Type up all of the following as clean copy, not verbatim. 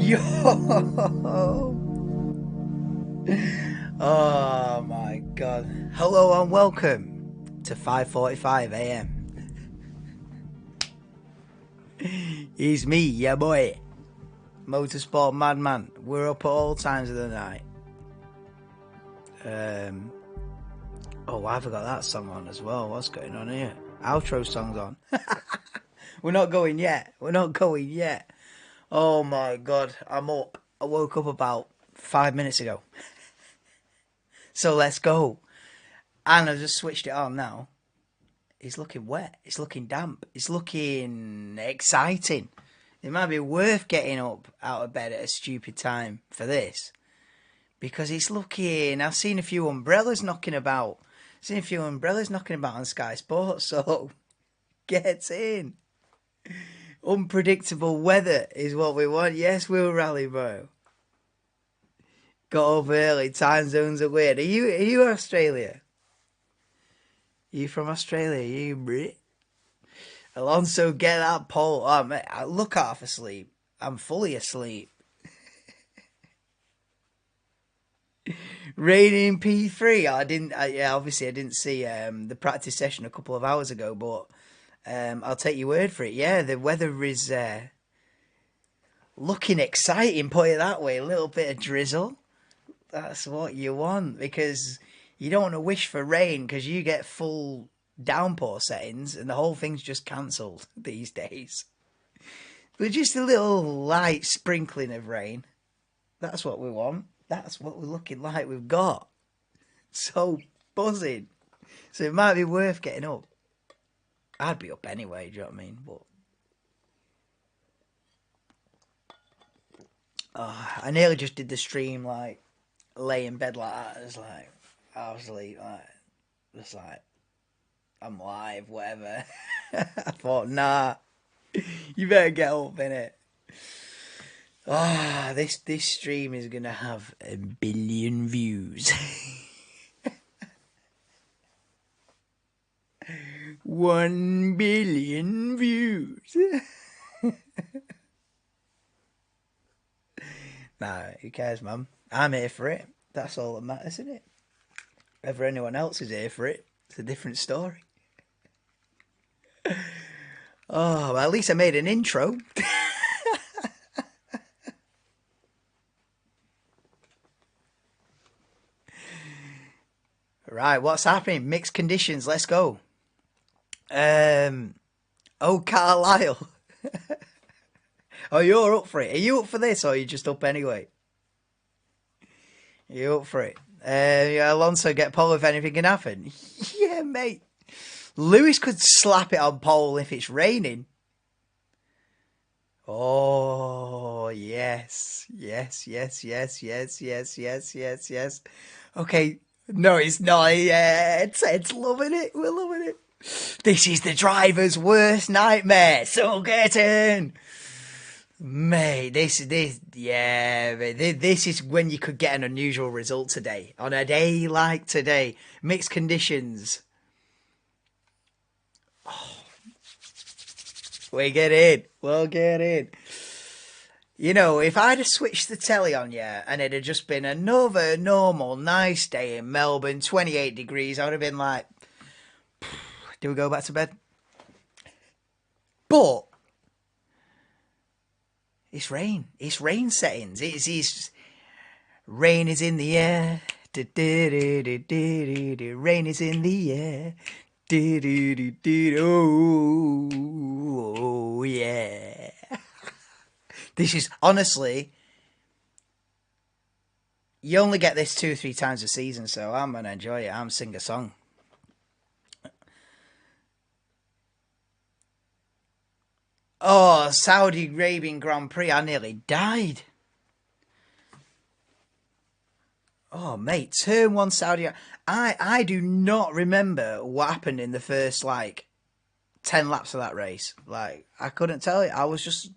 Yo! Oh my god. Hello and welcome to 5:45 AM. It's me, yeah boy. Motorsport Madman. We're up at all times of the night. Oh, why have I got that song on as well? What's going on here? Outro song's on. We're not going yet. Oh my god, I'm up. I woke up about 5 minutes ago. So let's go. And I just switched it on now. It's looking wet. It's looking damp. It's looking exciting. It might be worth getting up out of bed at a stupid time for this. Because it's looking... I've seen a few umbrellas knocking about. On Sky Sports, so get in. Unpredictable weather is what we want. Yes, we'll rally, bro. Got up early. Time zones are weird. Are you Australia? Are you from Australia? Are you Brit? Alonso, get that pole. Oh, mate, I look half asleep. I'm fully asleep. Raining P3. Obviously I didn't see the practice session a couple of hours ago, but I'll take your word for it. Yeah, the weather is looking exciting, put it that way. A little bit of drizzle. That's what you want, because you don't want to wish for rain because you get full downpour settings and the whole thing's just cancelled these days. But just a little light sprinkling of rain. That's what we want. That's what we're looking like we've got. So buzzing. So it might be worth getting up. I'd be up anyway, do you know what I mean? But I nearly just did the stream like lay in bed like that. It's like obviously just like I'm live, whatever. I thought, nah, you better get up, innit? This stream is gonna have 1 billion views. 1 billion views. Nah, who cares, man? I'm here for it. That's all that matters, isn't it? Whether anyone else is here for it, it's a different story. Oh, well, at least I made an intro. Right, what's happening? Mixed conditions, let's go. Oh, Carlisle. Oh, you're up for it. Are you up for this, or are you just up anyway? You up for it? Yeah, Alonso get pole if anything can happen. Yeah, mate. Lewis could slap it on pole if it's raining. Oh, yes. Yes. Okay. No, it's not yet. Ted's loving it. We're loving it. This is the driver's worst nightmare. So get in. Mate, this is when you could get an unusual result today. On a day like today. Mixed conditions. Oh. We'll get in. You know, if I'd have switched the telly on, yeah, and it had just been another normal, nice day in Melbourne, 28 degrees, I would have been like, do we go back to bed? But it's rain. It's rain settings. It's rain is in the air. Rain is in the air. Oh, yeah. This is, honestly, you only get this 2 or 3 times a season, so I'm going to enjoy it. I'm sing a song. Oh, Saudi Arabian Grand Prix, I nearly died. Oh, mate, turn 1 Saudi... I do not remember what happened in the first, 10 laps of that race. I couldn't tell you. I was just...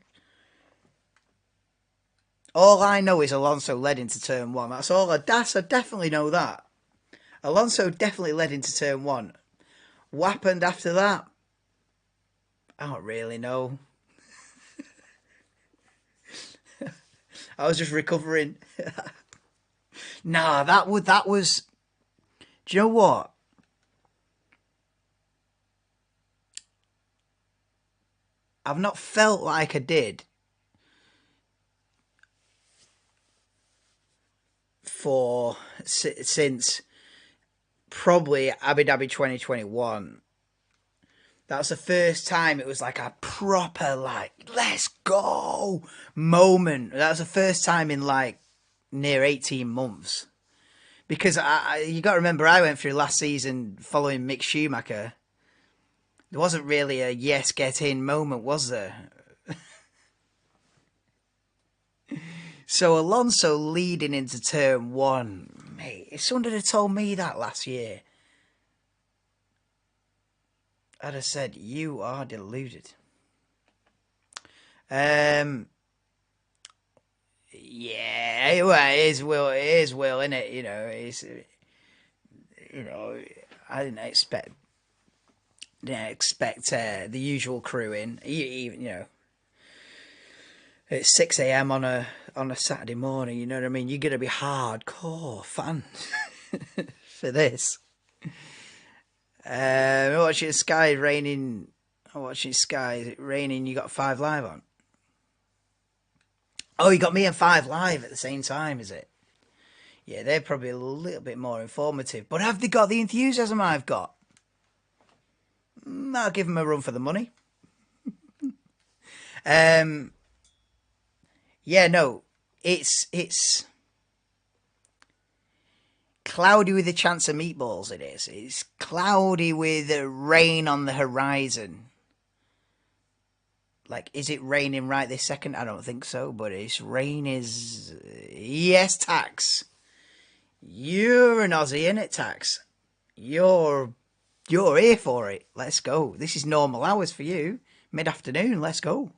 All I know is Alonso led into turn 1. That's all I definitely know that. Alonso definitely led into turn 1. What happened after that? I don't really know. I was just recovering. Nah, that was. Do you know what? I've not felt like I did for since probably Abu Dhabi 2021. That was the first time it was like a proper, like, let's go moment. That was the first time in like near 18 months. Because you got to remember, I went through last season following Mick Schumacher. There wasn't really a yes, get in moment, was there? So Alonso leading into turn one. Mate, if someone had told me that last year, I'd have said, you are deluded. Yeah, well, it is Will, isn't it? You know, I didn't expect the usual crew in, even, it's 6 a.m. on a Saturday morning, you know what I mean? You're going to be hardcore fans for this. Watching Sky raining. I'm watching Sky. Is it raining? You got 5 Live on. Oh, you got me and 5 Live at the same time, is it? Yeah, they're probably a little bit more informative. But have they got the enthusiasm I've got? I'll give them a run for the money. Yeah, no, it's cloudy with a chance of meatballs. It is. It's cloudy with rain on the horizon. Like, is it raining right this second? I don't think so, but rain is... Yes, Tax. You're an Aussie, innit, Tax? You're here for it. Let's go. This is normal hours for you. Mid-afternoon, let's go.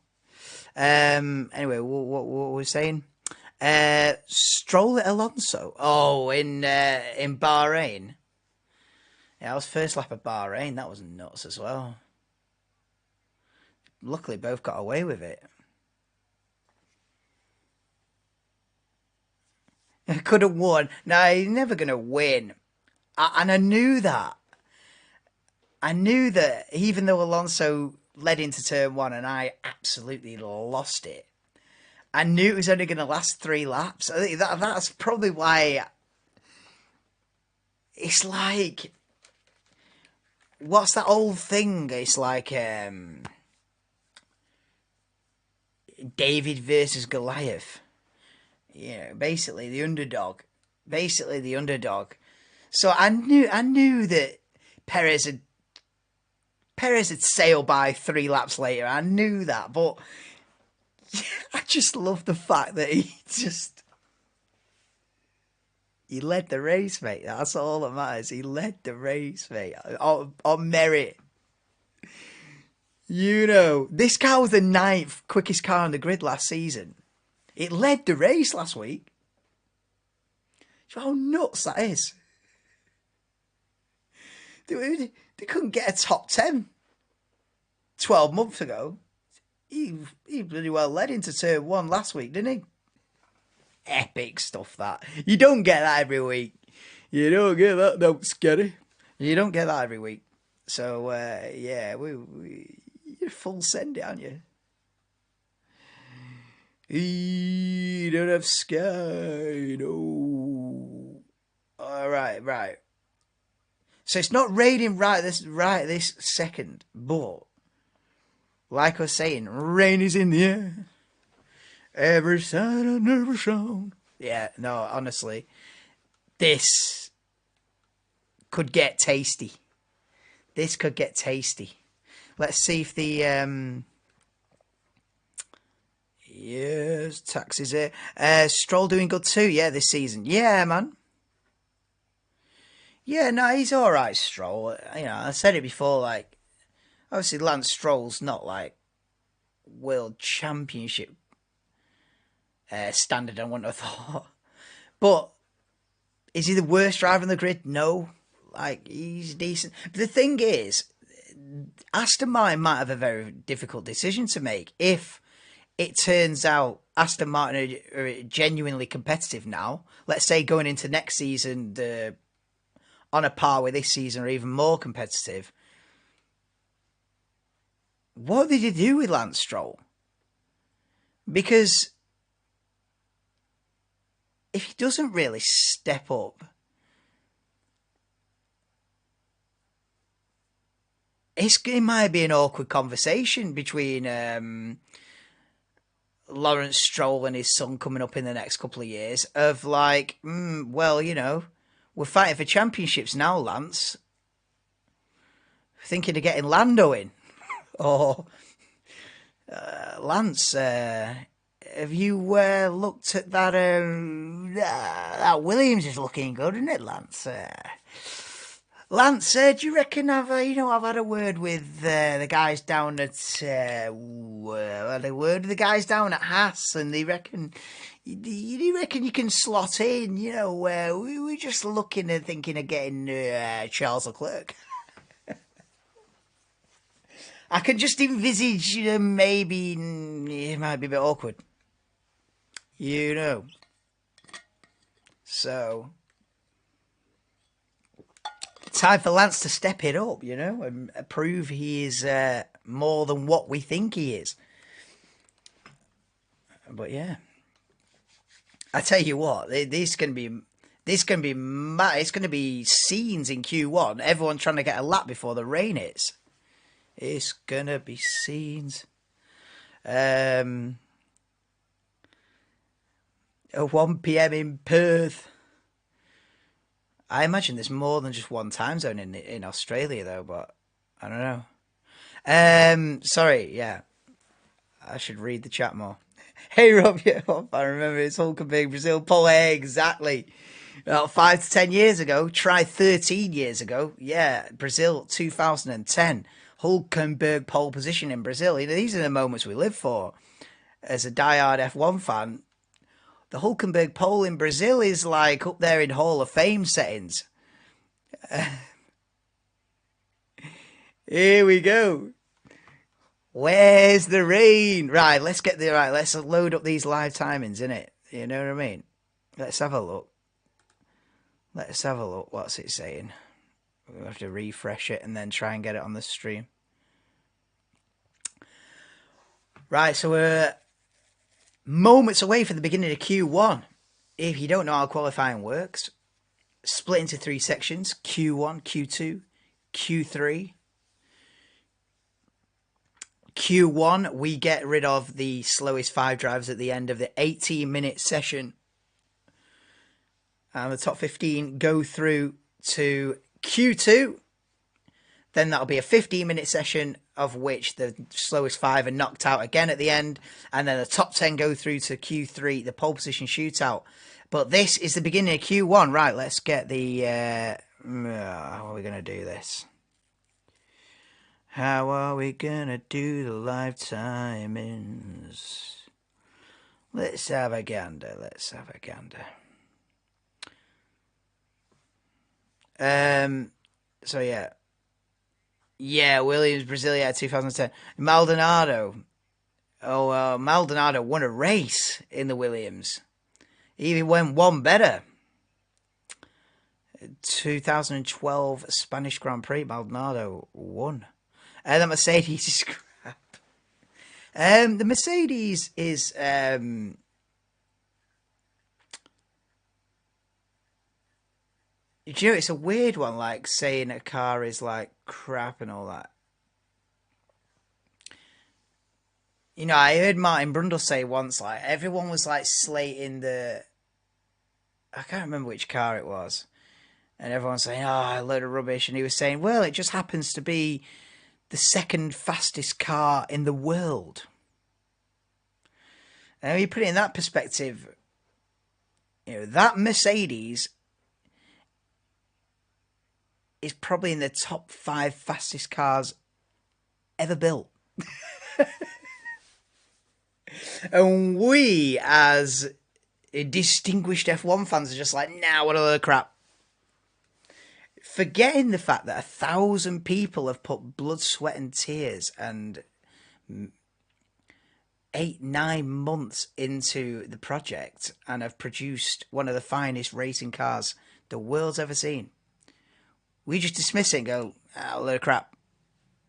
Anyway, what were we saying? Stroll at Alonso. Oh, in Bahrain. Yeah, that was first lap of Bahrain. That was nuts as well. Luckily, both got away with it. Could have won. No, he's never going to win. And I knew that. I knew that even though Alonso led into turn one and I absolutely lost it, I knew it was only going to last 3 laps. I think that's probably why it's like... What's that old thing? It's like David versus Goliath. Basically the underdog. So I knew that Perez had sailed by 3 laps later. I knew that, but I just love the fact that he led the race, mate. That's all that matters. He led the race, mate, on merit. This car was the 9th quickest car on the grid last season. It led the race last week. How nuts that is. They couldn't get a top 10 12 months ago. He bloody well led into turn one last week, didn't he? Epic stuff, that. You don't get that every week. You don't get that, don't scary. You don't get that every week. So, yeah, you're full send it, aren't you? You don't have Sky, no. All right. So it's not raining right this second, but like I was saying, rain is in the air. Every side I never shown. Yeah, no, honestly, this could get tasty. Let's see if the yes, Taxi's here. Stroll doing good too, yeah, this season. Yeah, man. Yeah, no, he's all right, Stroll. I said it before, like, obviously Lance Stroll's not like world championship standard, I wouldn't have thought. But is he the worst driver on the grid? No. Like, he's decent. But the thing is, Aston Martin might have a very difficult decision to make. If it turns out Aston Martin are genuinely competitive now, let's say going into next season on a par with this season or even more competitive, what did you do with Lance Stroll? Because if he doesn't really step up, it might be an awkward conversation between Lawrence Stroll and his son coming up in the next couple of years of like, well, we're fighting for championships now, Lance. Thinking of getting Lando in. Or, Lance, have you looked at that? That Williams is looking good, isn't it, Lance? Lance, do you reckon I've had a word with the guys down at Haas, and they reckon, you reckon you can slot in? We were just looking and thinking of getting Charles Leclerc. I can just envisage, maybe it might be a bit awkward, So, time for Lance to step it up, and prove he is more than what we think he is. But yeah, I tell you what, this can be it's going to be scenes in Q1. Everyone trying to get a lap before the rain hits. It's going to be scenes. At 1 p.m. in Perth. I imagine there's more than just one time zone in Australia, though, but I don't know. Sorry, yeah. I should read the chat more. Hey, Rob, yeah, I remember it's Hulkenberg, Brazil, pole, exactly. About 5 to 10 years ago, try 13 years ago. Yeah, Brazil, 2010. Hulkenberg pole position in Brazil. These are the moments we live for. As a diehard F1 fan, the Hulkenberg pole in Brazil is like up there in Hall of Fame settings. Here we go. Where's the rain? Right, let's load up these live timings, innit? You know what I mean? Let's have a look. What's it saying? We'll have to refresh it and then try and get it on the stream. Right, so we're moments away from the beginning of Q1. If you don't know how qualifying works, split into 3 sections: Q1, Q2, Q3. Q1, we get rid of the slowest 5 drivers at the end of the 18-minute session. And the top 15 go through to Q2. Then that'll be a 15-minute session, of which the slowest 5 are knocked out again at the end. And then the top 10 go through to Q3, the pole position shootout. But this is the beginning of Q1. Right, let's get the... how are we going to do this? How are we going to do the live timings? Let's have a gander. So yeah. Yeah, Williams, Brasilia, 2010. Maldonado. Maldonado won a race in the Williams. He even went one better. 2012 Spanish Grand Prix, Maldonado won. The Mercedes is crap. The Mercedes is... it's a weird one, like saying a car is like crap and all that. I heard Martin Brundle say once, like, everyone was like slating the... I can't remember which car it was. And everyone's saying, a load of rubbish. And he was saying, well, it just happens to be the second fastest car in the world. And when you put it in that perspective, that Mercedes is probably in the top 5 fastest cars ever built. And we, as distinguished F1 fans, are just like, nah, what a load of crap. Forgetting the fact that 1,000 people have put blood, sweat and tears and 8-9 months into the project and have produced one of the finest racing cars the world's ever seen. We just dismiss it and go, load of crap.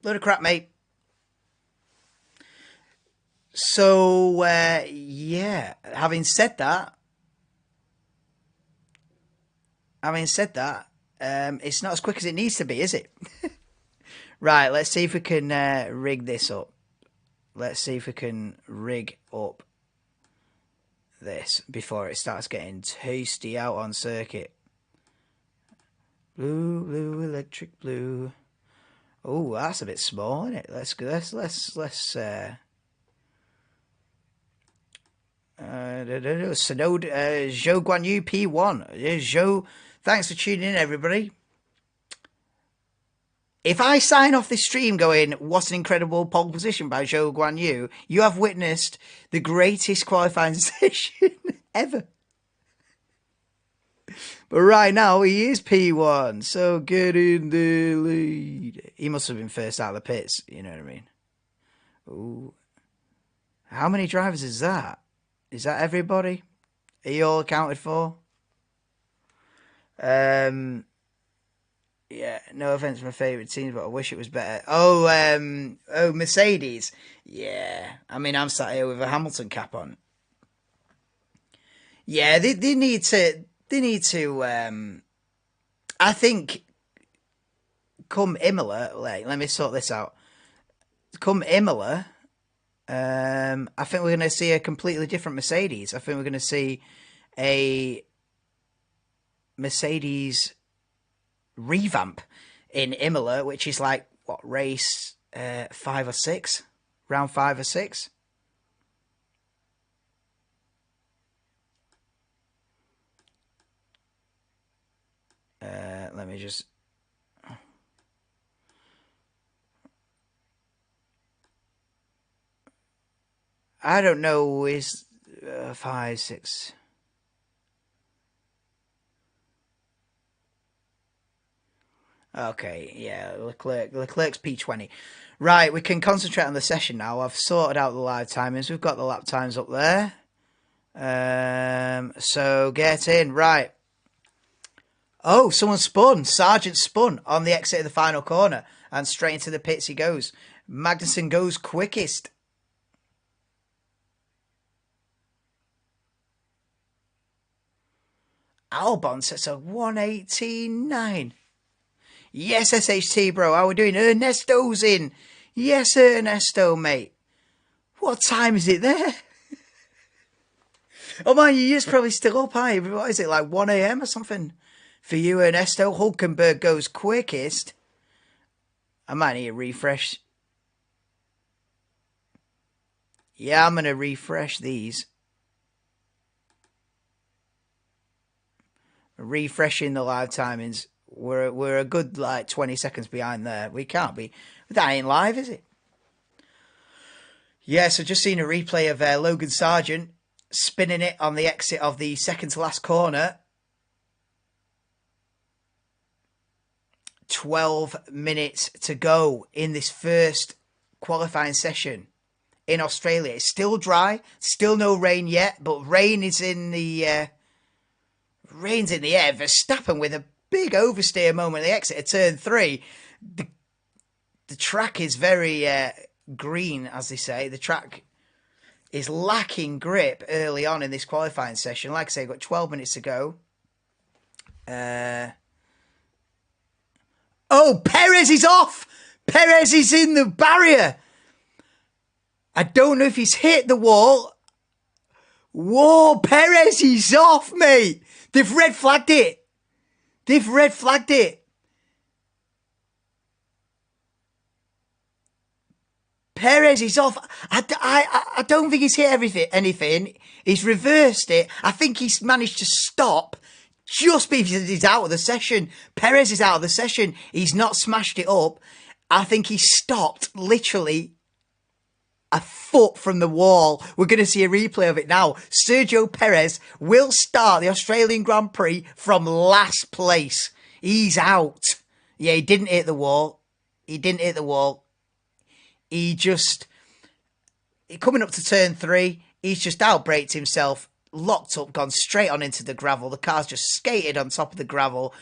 Load of crap, mate. So, yeah, having said that, it's not as quick as it needs to be, is it? Right, let's see if we can rig this up. Let's see if we can rig up this before it starts getting tasty out on circuit. Blue, blue, electric blue. Oh, that's a bit small, isn't it? Let's Synode, Zhou Guanyu P1. Zhou, thanks for tuning in, everybody. If I sign off this stream going, what an incredible pole position by Zhou Guanyu, you have witnessed the greatest qualifying session ever. But right now, he is P1, so get in the lead. He must have been first out of the pits, you know what I mean? Ooh. How many drivers is that? Is that everybody? Are you all accounted for? Yeah, no offense to my favourite teams, but I wish it was better. Oh, Mercedes. Yeah, I mean, I'm sat here with a Hamilton cap on. Yeah, they need to. I think come Imola, let me sort this out. Come Imola, I think we're going to see a completely different Mercedes. I think we're going to see a Mercedes revamp in Imola, which is like, what, race 5 or 6? Round 5 or 6? Let me just... I don't know, is 5, 6... Okay, yeah, Leclerc's P20. Right, we can concentrate on the session now. I've sorted out the live timings. We've got the lap times up there. So get in. Right. Oh, someone spun. Sargent spun on the exit of the final corner. And straight into the pits he goes. Magnussen goes quickest. Albon sets a 1:18.9. Yes, SHT, bro. How we doing? Ernesto's in. Yes, Ernesto, mate. What time is it there? Oh, man, you're just probably still up, aren't you? What is it, like 1 a.m. or something? For you, Ernesto, Hulkenberg goes quickest. I might need a refresh. Yeah, I'm going to refresh these. Refreshing the live timings. We're a good, like, 20 seconds behind there. We can't be. That ain't live, is it? Yeah, so just seen a replay of Logan Sargent spinning it on the exit of the second to last corner. 12 minutes to go in this first qualifying session in Australia. It's still dry, still no rain yet, but rain is in the rain's in the air. Verstappen with a big oversteer moment at the exit of turn 3. The track is very green, as they say. The track is lacking grip early on in this qualifying session. Like I say, got 12 minutes to go. Oh, Perez is off! Perez is in the barrier! I don't know if he's hit the wall. Whoa, Perez is off, mate! They've red flagged it! They've red flagged it! Perez is off. I don't think he's hit anything. He's reversed it. I think he's managed to stop just because he's out of the session. Perez is out of the session. He's not smashed it up. I think he stopped literally a foot from the wall. We're going to see a replay of it now. Sergio Perez will start the Australian Grand Prix from last place. He's out. Yeah, he didn't hit the wall. He didn't hit the wall. He coming up to turn 3, he's just outbraked himself, locked up, gone straight on into the gravel. The car's just skated on top of the gravel,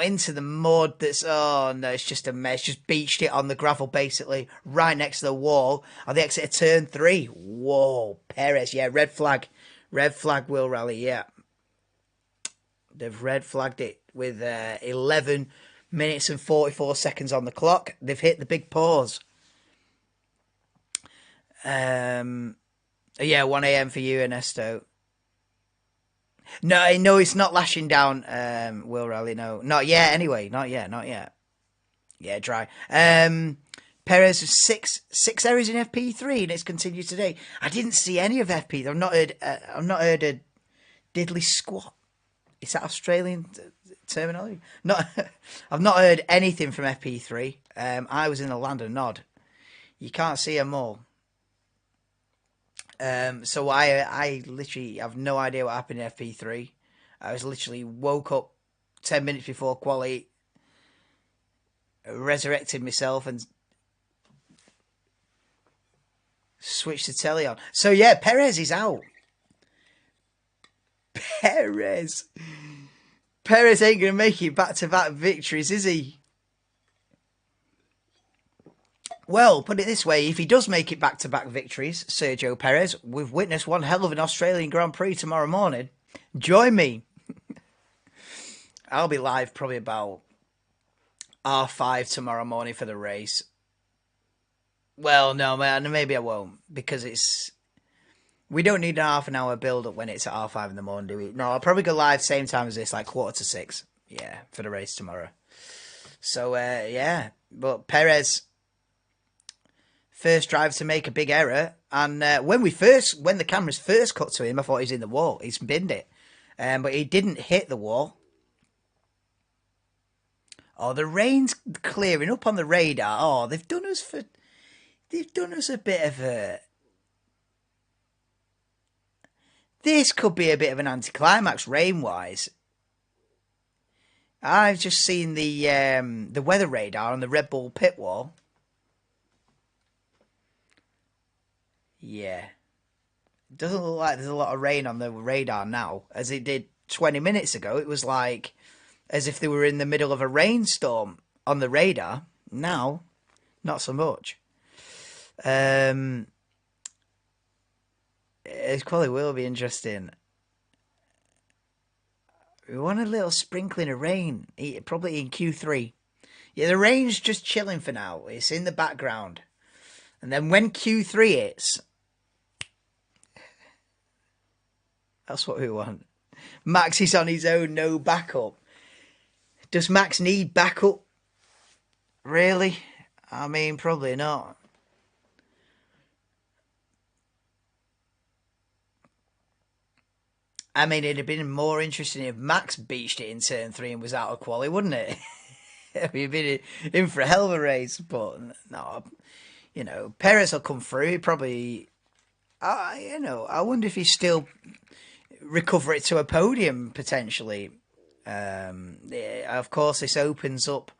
into the mud. Oh no, it's just a mess. Just beached it on the gravel, basically, right next to the wall on the exit of turn 3. Whoa, Perez, yeah, red flag. Red flag, Will Rally, yeah. They've red flagged it with 11 minutes and 44 seconds on the clock. They've hit the big pause. Yeah, 1 a.m. for you, Ernesto. No, it's not lashing down, Will Rally, no. Not yet, anyway. Not yet. Yeah, dry. Perez has six errors in FP3 and it's continued today. I didn't see any of FP. I've not heard a diddly squat. Is that Australian terminology? I've not heard anything from FP3. I was in the land of nod. You can't see them all. So I literally have no idea what happened in FP3. I was literally woke up 10 minutes before quali, resurrected myself and switched the telly on. So yeah, Perez is out. Perez ain't going to make it back-to-back victories, is he? Well, put it this way, if he does make it back-to-back victories, Sergio Perez, we've witnessed one hell of an Australian Grand Prix tomorrow morning. Join me. I'll be live probably about R5 tomorrow morning for the race. Well, no, man, maybe I won't, because we don't need an half an hour build-up when it's at R5 in the morning, do we? No, I'll probably go live same time as this, like 5:45. Yeah, for the race tomorrow. So, yeah. But Perez, first driver to make a big error. And when the cameras first cut to him, I thought he was in the wall. He's binned it. But he didn't hit the wall. Oh, the rain's clearing up on the radar. Oh, they've done us a bit of a... This could be a bit of an anticlimax rain-wise. I've just seen the weather radar on the Red Bull pit wall. Yeah. It doesn't look like there's a lot of rain on the radar now, as it did 20 minutes ago. It was like as if they were in the middle of a rainstorm on the radar. Now, not so much. It probably will be interesting. We want a little sprinkling of rain, probably in Q3. Yeah, the rain's just chilling for now. It's in the background. And then when Q3 hits, that's what we want. Max is on his own, no backup. Does Max need backup? Really? I mean, probably not. I mean, it'd have been more interesting if Max beached it in turn 3 and was out of quali, wouldn't it? We'd been in for a hell of a race, but no, Perez will come through. He probably, I wonder if he still recover it to a podium potentially. Yeah, of course, this opens up.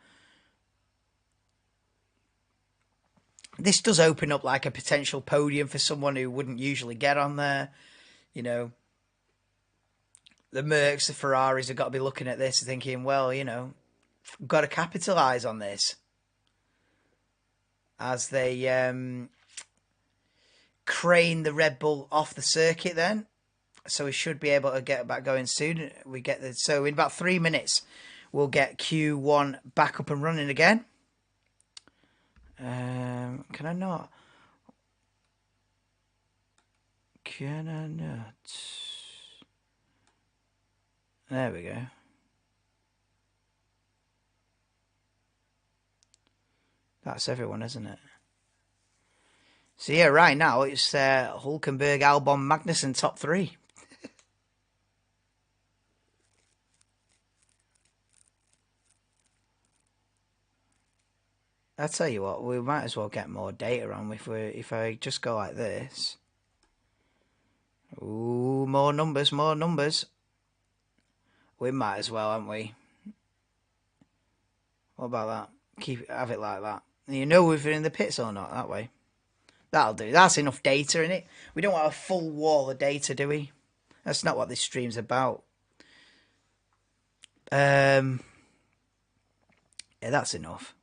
This does open up like a potential podium for someone who wouldn't usually get on there, The Mercs, the Ferraris have got to be looking at this and thinking, well, we've got to capitalise on this. As they crane the Red Bull off the circuit then. So we should be able to get back going soon. So in about 3 minutes, we'll get Q1 back up and running again. Can I not? Can I not? There we go. That's everyone, isn't it? So yeah, right now it's Hulkenberg, Albon, Magnussen top 3. I tell you what, we might as well get more data on if I just go like this. Ooh, more numbers, more numbers. We might as well, haven't we? What about that? Have it like that. You know if we're in the pits or not, that way. That'll do. That's enough data in it. We don't want a full wall of data, do we? That's not what this stream's about. Yeah, that's enough.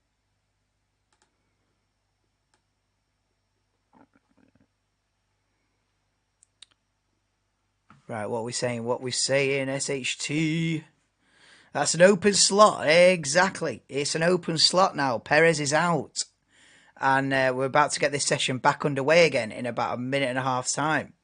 Right, what are we saying? What we saying, SHT? That's an open slot. Exactly. It's an open slot now. Perez is out. And we're about to get this session back underway again in about a minute and a half's time.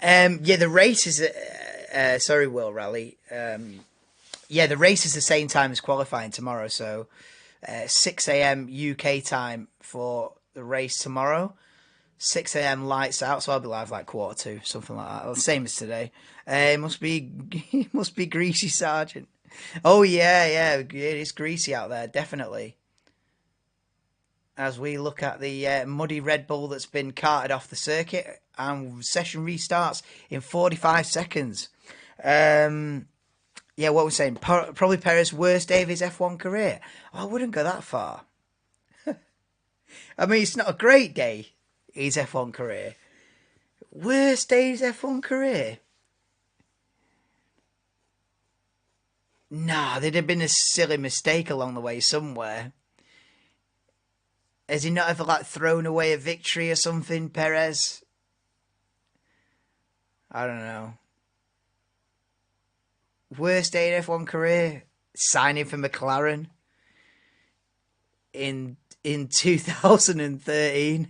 Yeah, the race is... sorry, Will Rally. Yeah, the race is the same time as qualifying tomorrow. So 6 a.m. UK time for the race tomorrow. 6 a.m. lights out, so I'll be live like 1:45, something like that. Same as today. It must be Greasy Sergeant. Oh yeah, it is greasy out there, definitely. As we look at the muddy Red Bull that's been carted off the circuit, and session restarts in 45 seconds. Yeah, what we're saying, probably Perez's worst day of his F1 career. Oh, I wouldn't go that far. I mean, it's not a great day. His F1 career. Worst day of his F1 career? Nah, there'd have been a silly mistake along the way somewhere. Has he not ever, like, thrown away a victory or something, Perez? I don't know. Worst day in F1 career? Signing for McLaren in 2013.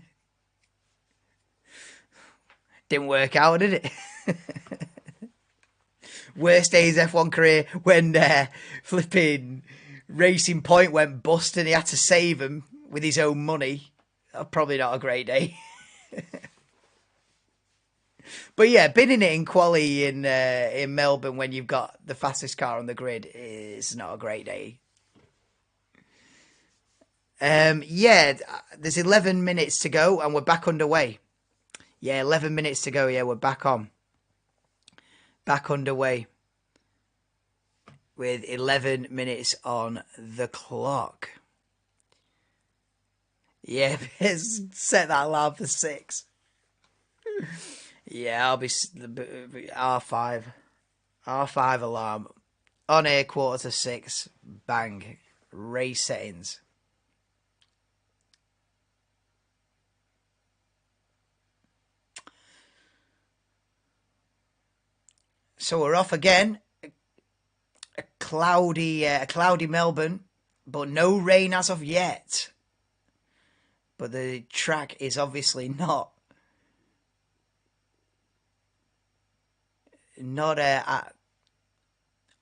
Didn't work out, did it? Worst day of his F1 career when flipping Racing Point went bust and he had to save him with his own money. Probably not a great day. But yeah, bidding it in quali in Melbourne when you've got the fastest car on the grid is not a great day. Yeah, there's 11 minutes to go and we're back underway. Yeah, 11 minutes to go. Yeah, we're back on. Back underway. With 11 minutes on the clock. Yeah, set that alarm for 6. Yeah, I'll be R5. R5 alarm. On air 5:45. Bang. Race settings. So we're off again. A cloudy Melbourne, but no rain as of yet. But the track is obviously not at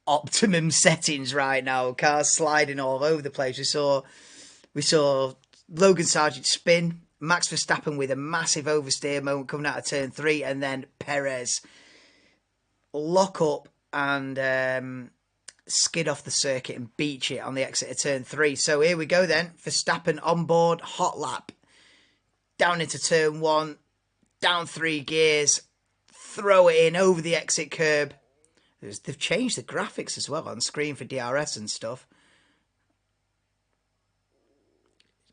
optimum settings right now. Cars sliding all over the place. We saw Logan Sargent spin, Max Verstappen with a massive oversteer moment coming out of turn 3, and then Perez lock up and skid off the circuit and beach it on the exit of turn 3. So here we go then. Verstappen on board, hot lap. Down into turn 1, down 3 gears, throw it in over the exit curb. They've changed the graphics as well on screen for DRS and stuff.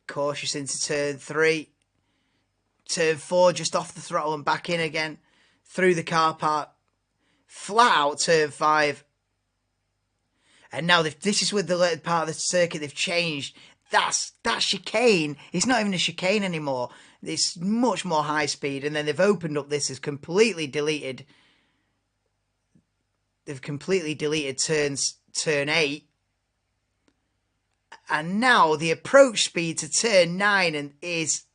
Cautious into turn 3. Turn 4, just off the throttle and back in again. Through the car park. Flat out turn 5. And now this is with the later part of the circuit they've changed. That chicane, it's not even a chicane anymore. It's much more high speed. And then they've opened up this as completely deleted. They've completely deleted turn 8. And now the approach speed to turn 9 is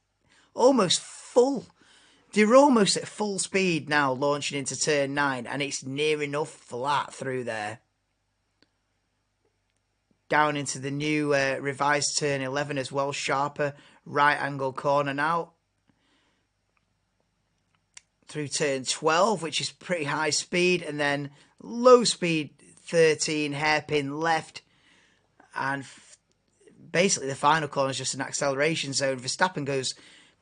almost full. They're almost at full speed now launching into turn 9. And it's near enough flat through there. Down into the new revised turn 11 as well. Sharper right angle corner now. Through turn 12, which is pretty high speed. And then low speed 13, hairpin left. And basically the final corner is just an acceleration zone. Verstappen goes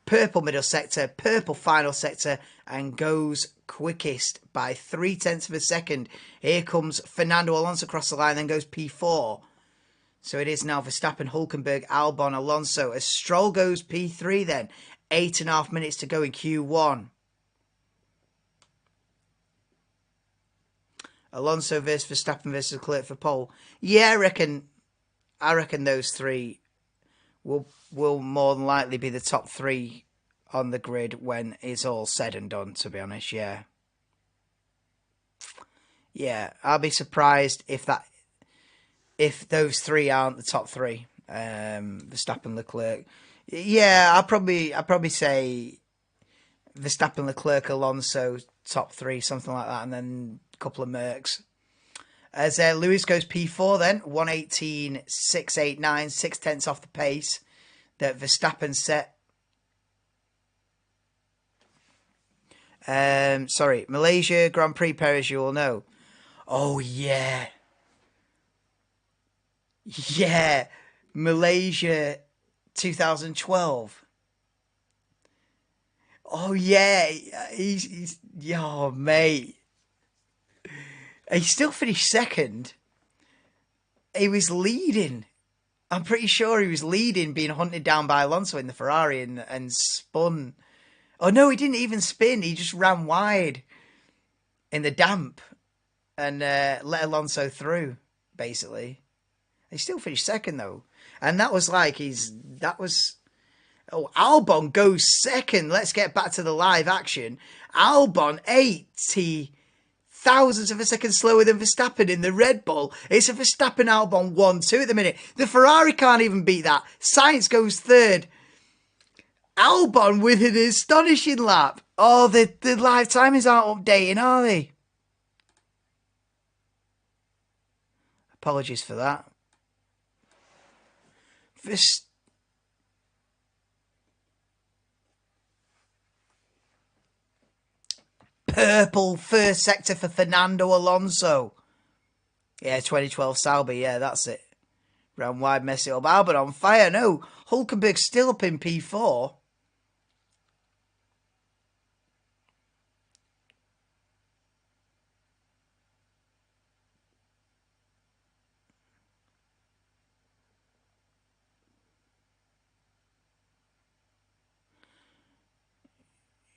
purple middle sector, purple final sector, and goes quickest by 0.3 of a second. Here comes Fernando Alonso across the line, then goes P4. So it is now Verstappen, Hülkenberg, Albon, Alonso. As Stroll goes P3 then. 8.5 minutes to go in Q1. Alonso versus Verstappen versus Leclerc for pole. Yeah, I reckon those three will more than likely be the top three on the grid when it's all said and done, to be honest, yeah. Yeah, I'll be surprised if those three aren't the top three. Verstappen, Leclerc. Yeah, I'll probably say Verstappen, Leclerc, Alonso, top three, something like that, and then a couple of Mercs. As Lewis goes P4 then, 1:18.689, 0.6 off the pace that Verstappen set. Sorry, Malaysia Grand Prix, Perez, you all know. Oh, yeah. Yeah, Malaysia 2012. Oh, yeah, he's oh, mate. He still finished second. He was leading. I'm pretty sure he was leading, being hunted down by Alonso in the Ferrari and spun. Oh, no, he didn't even spin. He just ran wide in the damp and let Alonso through, basically. He still finished second, though. And that was like Oh, Albon goes second. Let's get back to the live action. Albon, 80 thousandths of a second slower than Verstappen in the Red Bull. It's a Verstappen Albon 1-2 at the minute. The Ferrari can't even beat that. Sainz goes third. Albon with an astonishing lap. Oh, the live timings aren't updating, are they? Apologies for that. Purple first sector for Fernando Alonso. Yeah, 2012 Sauber. Yeah, that's it. Round wide, mess it up. Albert on fire. No, Hülkenberg's still up in P4.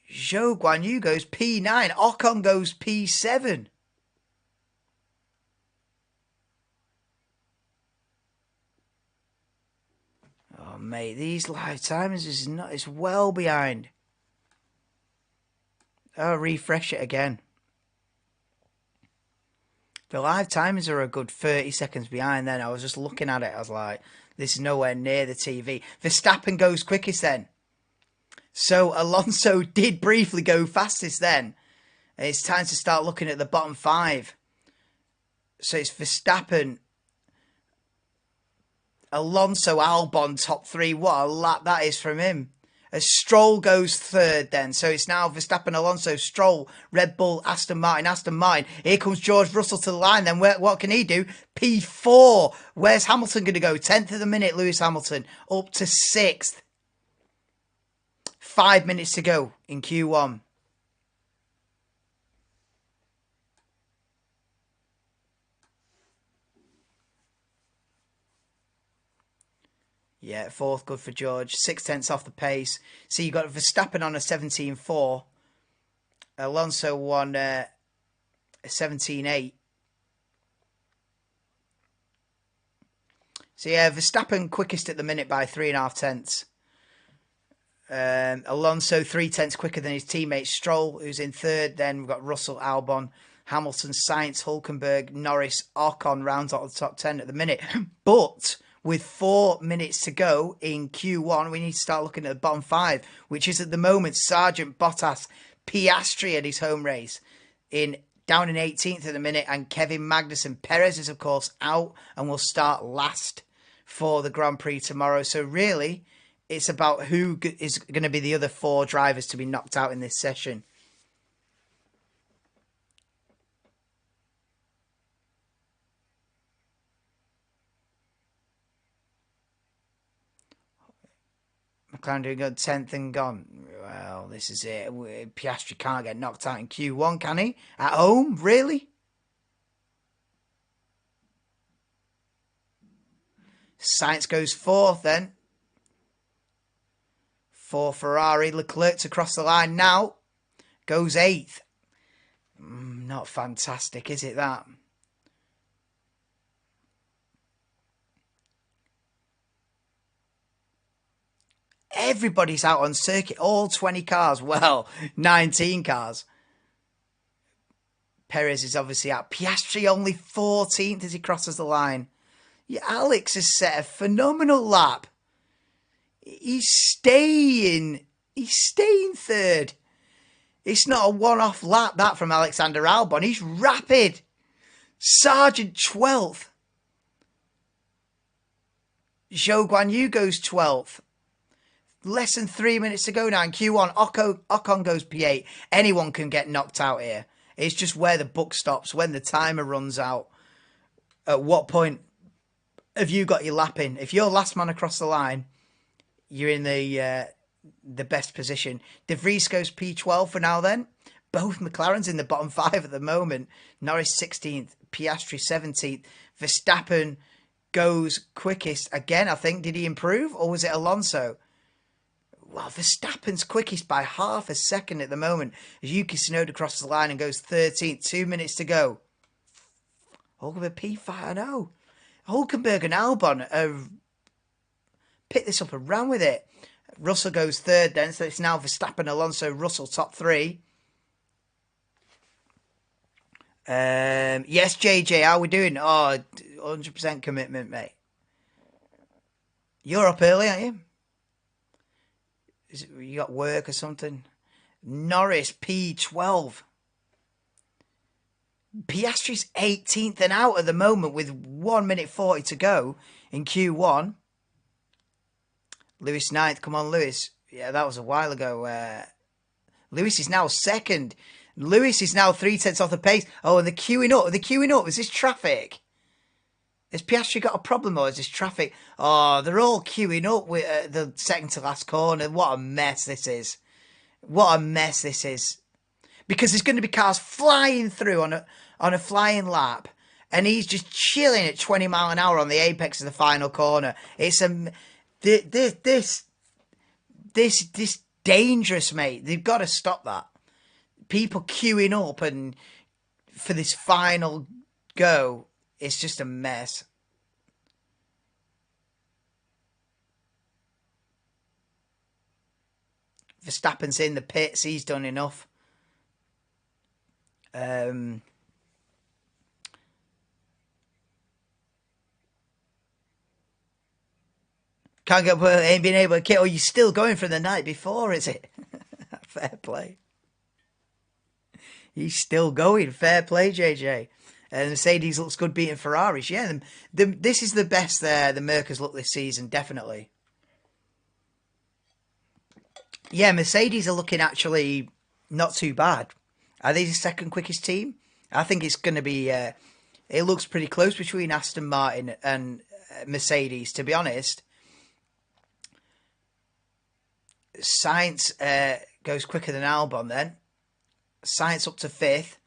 Zhou Guanyu goes P9. Ocon goes P7. Oh, mate, these live timers is well behind. Oh, refresh it again. The live timers are a good 30 seconds behind then. I was just looking at it. I was like, this is nowhere near the TV. Verstappen goes quickest then. So Alonso did briefly go fastest then. It's time to start looking at the bottom five. So it's Verstappen, Alonso, Albon, top three. What a lap that is from him. As Stroll goes third then. So it's now Verstappen, Alonso, Stroll, Red Bull, Aston Martin. Here comes George Russell to the line. Then what can he do? P4. Where's Hamilton going to go? 10th of the minute, Lewis Hamilton. Up to 6th. 5 minutes to go in Q1. Yeah, fourth, good for George. 0.6 off the pace. So you got Verstappen on a 17.4. Alonso on a 17.8. So yeah, Verstappen quickest at the minute by 3.5 tenths. Alonso 3 tenths quicker than his teammate Stroll, who's in third. Then we've got Russell, Albon, Hamilton, Sainz, Hülkenberg, Norris, Ocon rounds out the top 10 at the minute. But with 4 minutes to go in Q1, we need to start looking at the bottom five, which is at the moment Sargent, Bottas, Piastri at his home race down in 18th at the minute, and Kevin Magnussen. Perez is of course out and will start last for the Grand Prix tomorrow. So really, it's about who is going to be the other 4 drivers to be knocked out in this session. McLaren doing good, 10th and gone. Well, this is it. Piastri can't get knocked out in Q1, can he? At home? Really? Sainz goes 4th then. For Ferrari. Leclerc to cross the line now. Goes 8th. Not fantastic, is it, that? Everybody's out on circuit. All 20 cars. Well, 19 cars. Perez is obviously out. Piastri only 14th as he crosses the line. Yeah, Alex has set a phenomenal lap. He's staying 3rd. It's not a one-off lap, that, from Alexander Albon. He's rapid. Sargent 12th. Zhou Guanyu goes 12th. Less than 3 minutes to go now in Q1. Ocon goes P8. Anyone can get knocked out here. It's just where the buck stops, when the timer runs out. At what point have you got your lap in? If you're last man across the line, you're in the best position. De Vries goes P12 for now then. Both McLarens in the bottom 5 at the moment. Norris 16th, Piastri 17th. Verstappen goes quickest again, I think. Did he improve, or was it Alonso? Well, Verstappen's quickest by half a second at the moment as Yuki Tsunoda crosses the line and goes 13th. 2 minutes to go. Hulkenberg P5, I know. Hulkenberg and Albon have picked this up and ran with it. Russell goes 3rd then, so it's now Verstappen, Alonso, Russell, top 3. Yes, JJ, how we doing? Oh, 100% commitment, mate. You're up early, aren't you? You got work or something? Norris, P12. Piastri's 18th and out at the moment with 1 minute 40 to go in Q1. Lewis 9th. Come on, Lewis. Yeah, that was a while ago. Lewis is now 2nd. Lewis is now 3/10 off the pace. Oh, and they're queuing up. They're queuing up. Is this traffic? Has Piastri got a problem, or is this traffic? Oh, they're all queuing up with the second to last corner. What a mess this is. What a mess this is. Because there's going to be cars flying through on a flying lap, and he's just chilling at 20 mile an hour on the apex of the final corner. It's this dangerous, mate. They've got to stop that. People queuing up and for this final go, it's just a mess. Verstappen's in the pits. He's done enough. Can't get, ain't been able to kill. Oh, you're still going from the night before, is it? Fair play. He's still going. Fair play, JJ. And Mercedes looks good beating Ferraris. Yeah, this is the best the Mercers look this season, definitely. Yeah, Mercedes are looking actually not too bad. Are they the second quickest team? I think it's going to be... it looks pretty close between Aston Martin and Mercedes, to be honest. Sainz goes quicker than Albon then. Sainz up to 5th.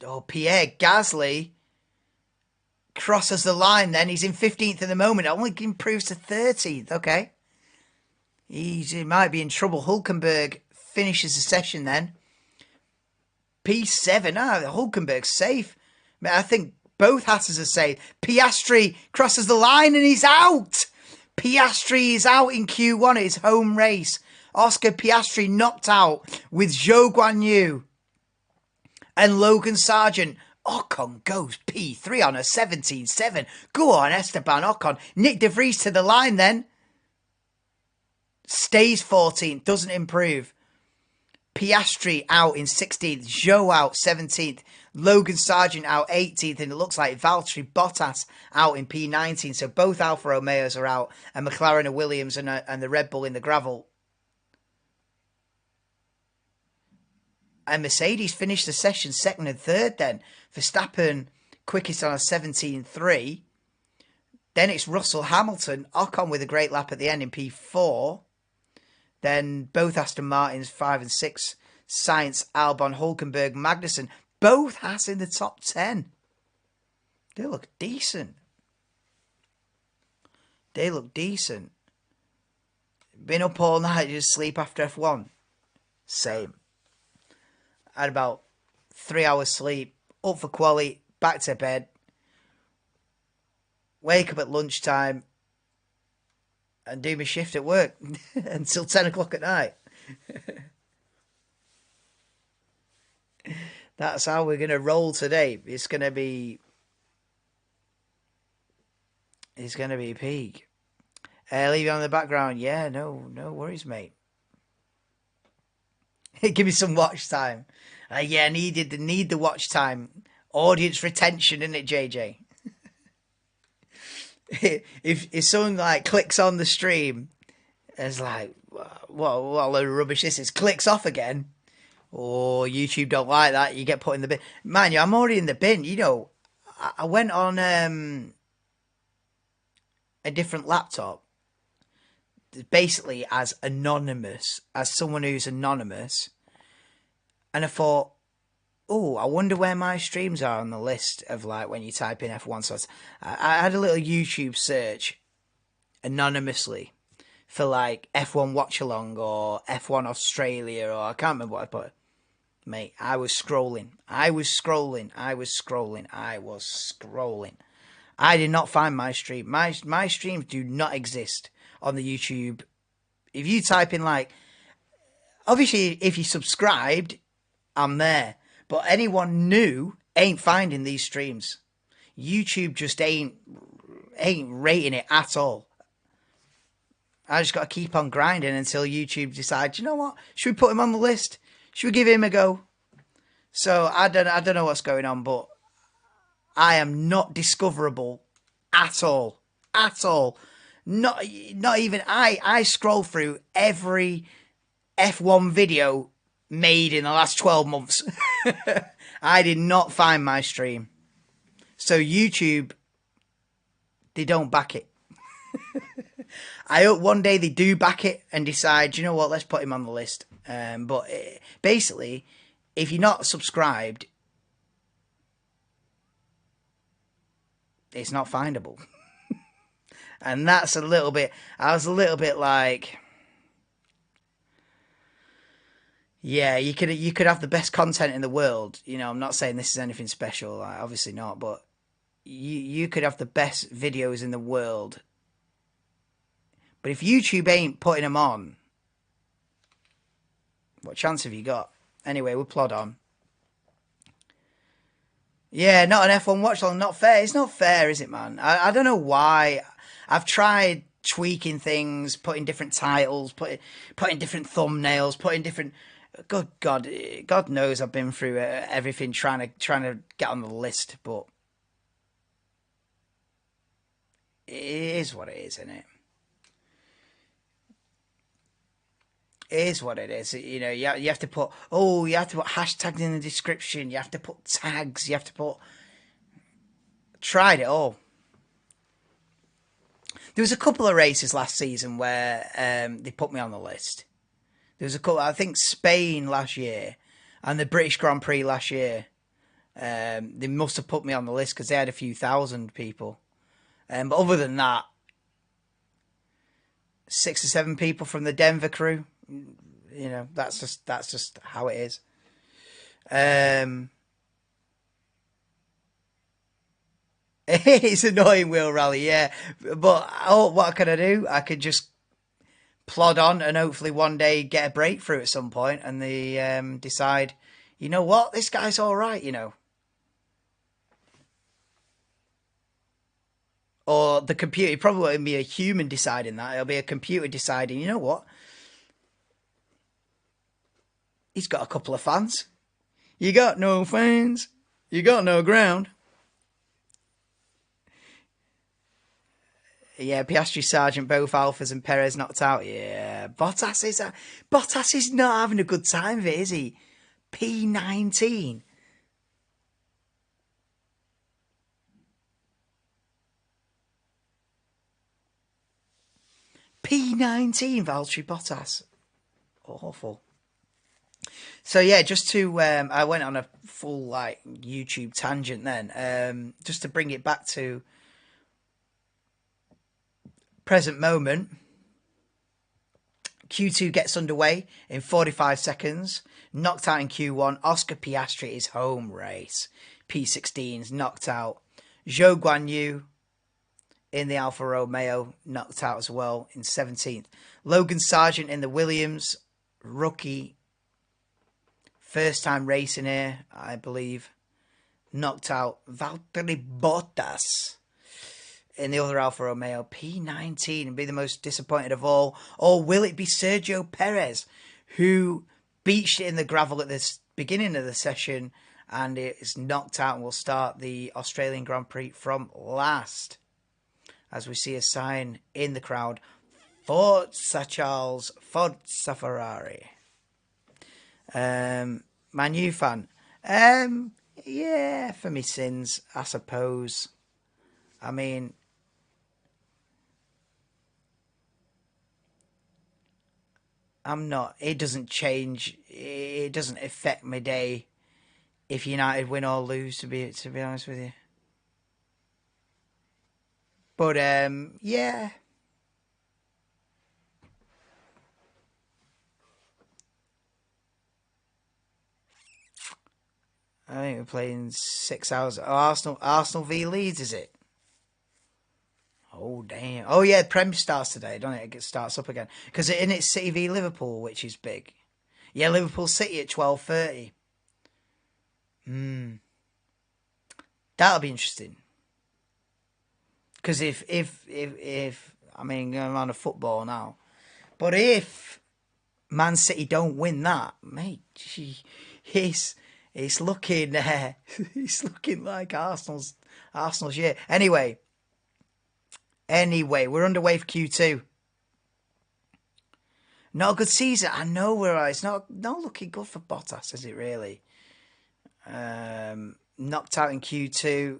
Oh, Pierre Gasly crosses the line then. He's in 15th at the moment. It only improves to 13th. Okay. He might be in trouble. Hulkenberg finishes the session then. P7. Hulkenberg's safe. I think both Hasses are safe. Piastri crosses the line and he's out. Piastri is out in Q1 at his home race. Oscar Piastri knocked out with Zhou Guanyu and Logan Sargent. Ocon goes P3 on a 17.7. Go on, Esteban Ocon. Nick De Vries to the line then. Stays 14th, doesn't improve. Piastri out in 16th. Zhou out 17th. Logan Sargent out 18th. And it looks like Valtteri Bottas out in P19. So both Alfa Romeos are out. And McLaren and Williams and the Red Bull in the gravel. And Mercedes finished the session 2nd and 3rd then. Verstappen quickest on a 17.3. Then it's Russell Hamilton, Ocon with a great lap at the end in P4. Then both Aston Martins, 5 and 6. Sainz, Albon, Hulkenberg, Magnussen. Both Haas in the top 10. They look decent. They look decent. Been up all night, just sleep after F1. Same. Had about 3 hours sleep. Up for quali, back to bed. Wake up at lunchtime. And do my shift at work until 10 o'clock at night. That's how we're going to roll today. It's going to be peak. Leave you on the background. Yeah, no worries, mate. Give me some watch time. Yeah, need the watch time. Audience retention, innit, JJ? if someone like clicks on the stream, it's like, what a load of rubbish this is. Clicks off again. Or YouTube don't like that. You get put in the bin. Man, I'm already in the bin. You know, I went on a different laptop, basically as anonymous, as someone who's anonymous, and I thought, oh, I wonder where my streams are on the list of like when you type in F1. So I had a little YouTube search anonymously for like F1 watch along or F1 Australia, or I can't remember what I put. Mate, I was scrolling. I did not find my stream. My streams do not exist on the YouTube. If you type in like, obviously if you subscribed, I'm there. But anyone new ain't finding these streams. YouTube just ain't rating it at all. I just got to keep on grinding until YouTube decides, you know what? Should we put him on the list? Should we give him a go? So I don't know what's going on, but I am not discoverable at all. At all. Not even I scroll through every F1 video made in the last 12 months. I did not find my stream. So YouTube, they don't back it. I hope one day they do back it and decide, you know what, let's put him on the list. But basically, if you're not subscribed, it's not findable. And that's a little bit, I was a little bit like, yeah, you could have the best content in the world. You know, I'm not saying this is anything special, like, obviously not, but you could have the best videos in the world. But if YouTube ain't putting them on, what chance have you got? Anyway, we'll plod on. Yeah, not an F1 watch along, not fair. It's not fair, is it, man? I don't know why. I've tried tweaking things, putting different titles, putting different thumbnails, putting different... God knows I've been through everything trying to get on the list, but it is what it is, isn't it? It is what it is. You know, you have to put, you have to put hashtags in the description. You have to put tags. You have to put... Tried it all. There was a couple of races last season where they put me on the list. There was a couple, I think Spain last year and the British Grand Prix last year. They must have put me on the list because they had a few thousand people. But other than that, 6 or 7 people from the Denver crew. You know, that's just how it is. It's annoying, Will Rally, yeah. But what can I do? I could just plod on and hopefully one day get a breakthrough at some point and they decide, you know what, this guy's all right, you know. Or the computer, it probably won't be a human deciding that. It'll be a computer deciding, you know what? He's got a couple of fans. You got no fans. You got no ground. Yeah, Piastri, Sargent, both Alphas and Perez knocked out. Yeah, Bottas is not having a good time of it, is he? P19. P19, Valtteri Bottas. Awful. So yeah, just to I went on a full like YouTube tangent then. Just to bring it back to present moment. Q2 gets underway in 45 seconds. Knocked out in Q1. Oscar Piastri is home race. P16's knocked out. Zhou Guanyu in the Alfa Romeo knocked out as well in 17th. Logan Sargent in the Williams, rookie, first time racing here, I believe, knocked out. Valtteri Bottas in the other Alfa Romeo, P19, and be the most disappointed of all. Or will it be Sergio Perez, who beached it in the gravel at the beginning of the session and it is knocked out and will start the Australian Grand Prix from last? As we see a sign in the crowd, Forza Charles, Forza Ferrari. My new fan. Yeah, for me sins, I suppose. I mean, I'm not. It doesn't change. It doesn't affect my day if United win or lose. To be honest with you. But yeah. I think we're playing 6 hours. Oh, Arsenal v Leeds, is it? Oh, damn. Oh, yeah, Prem starts today, don't it? It starts up again. Because it's City v Liverpool, which is big. Yeah, Liverpool City at 12:30. That'll be interesting. Because if I mean, I'm on a football now. But if Man City don't win that, mate, it's looking it's looking like Arsenal's year. Anyway, we're underway for Q2. Not a good season. I know it's not looking good for Bottas, is it really? Knocked out in Q2.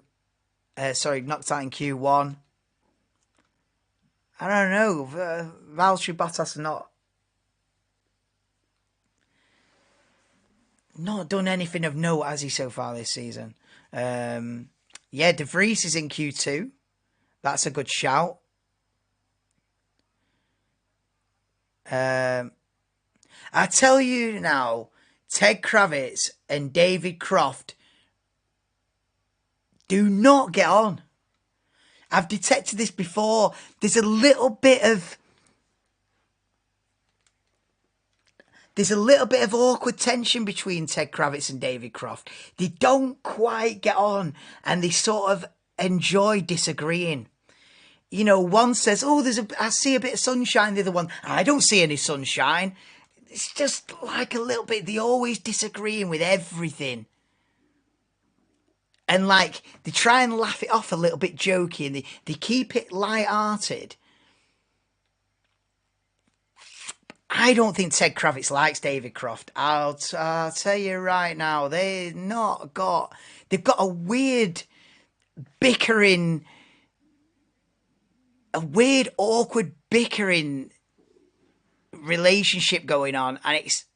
Knocked out in Q1. I don't know. Valtteri Bottas not done anything of note, has he, so far this season? Yeah, De Vries is in Q2. That's a good shout. I tell you now, Ted Kravitz and David Croft do not get on. I've detected this before. There's a little bit of awkward tension between Ted Kravitz and David Croft. They don't quite get on, and they sort of enjoy disagreeing. You know, one says, "Oh, I see a bit of sunshine." The other one, "I don't see any sunshine." It's just like a little bit. They're always disagreeing with everything. And like, they try and laugh it off a little bit jokey, and they keep it light-hearted. I don't think Ted Kravitz likes David Croft. I'll tell you right now, they've got a weird bickering, a weird awkward bickering relationship going on, and it's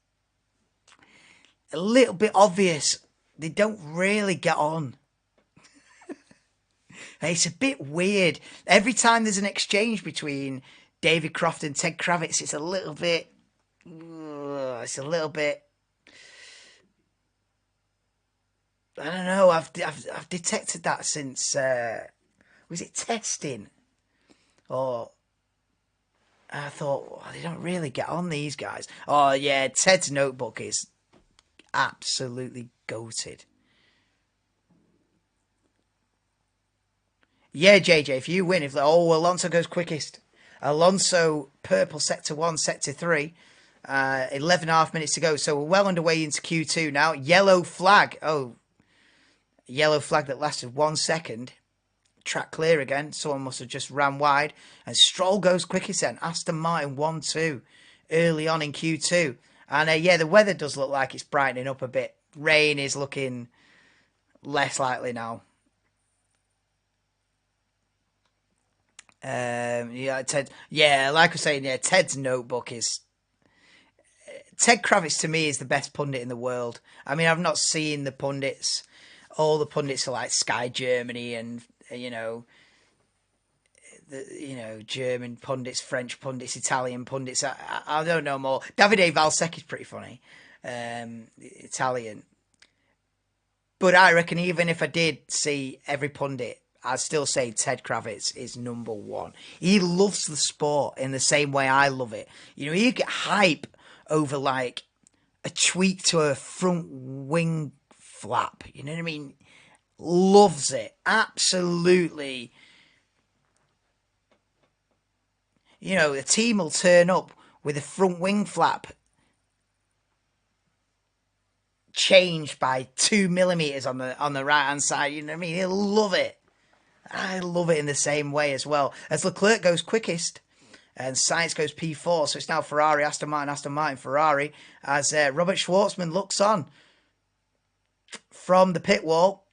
a little bit obvious they don't really get on. It's a bit weird. Every time there's an exchange between David Croft and Ted Kravitz, it's a little bit. I don't know. I've detected that since was it testing? Or I thought, they don't really get on, these guys. Oh yeah, Ted's notebook is absolutely goated. Yeah, JJ, if you win, Alonso goes quickest. Alonso, purple sector 1, sector 3. 11.5 minutes to go. So we're well underway into Q2 now. Yellow flag. Oh, yellow flag that lasted 1 second. Track clear again. Someone must have just ran wide. And Stroll goes quickest then. Aston Martin 1-2 early on in Q2. And yeah, the weather does look like it's brightening up a bit. Rain is looking less likely now. Yeah, Ted. Yeah, like I was saying, yeah, Ted's Notebook is Ted Kravitz to me is the best pundit in the world. I mean, I've not seen the pundits. All the pundits are like Sky Germany and German pundits, French pundits, Italian pundits. I don't know more. Davide Valsecchi's pretty funny, Italian. But I reckon even if I did see every pundit, I'd still say Ted Kravitz is number one. He loves the sport in the same way I love it. You get hype over like a tweak to a front wing flap. You know what I mean? Loves it. Absolutely. The team will turn up with a front wing flap changed by 2 millimeters on the right hand side. You know what I mean? He'll love it. I love it in the same way as well. As Leclerc goes quickest and Sainz goes P4, so it's now Ferrari, Aston Martin, Ferrari, as Robert Schwartzman looks on from the pit wall,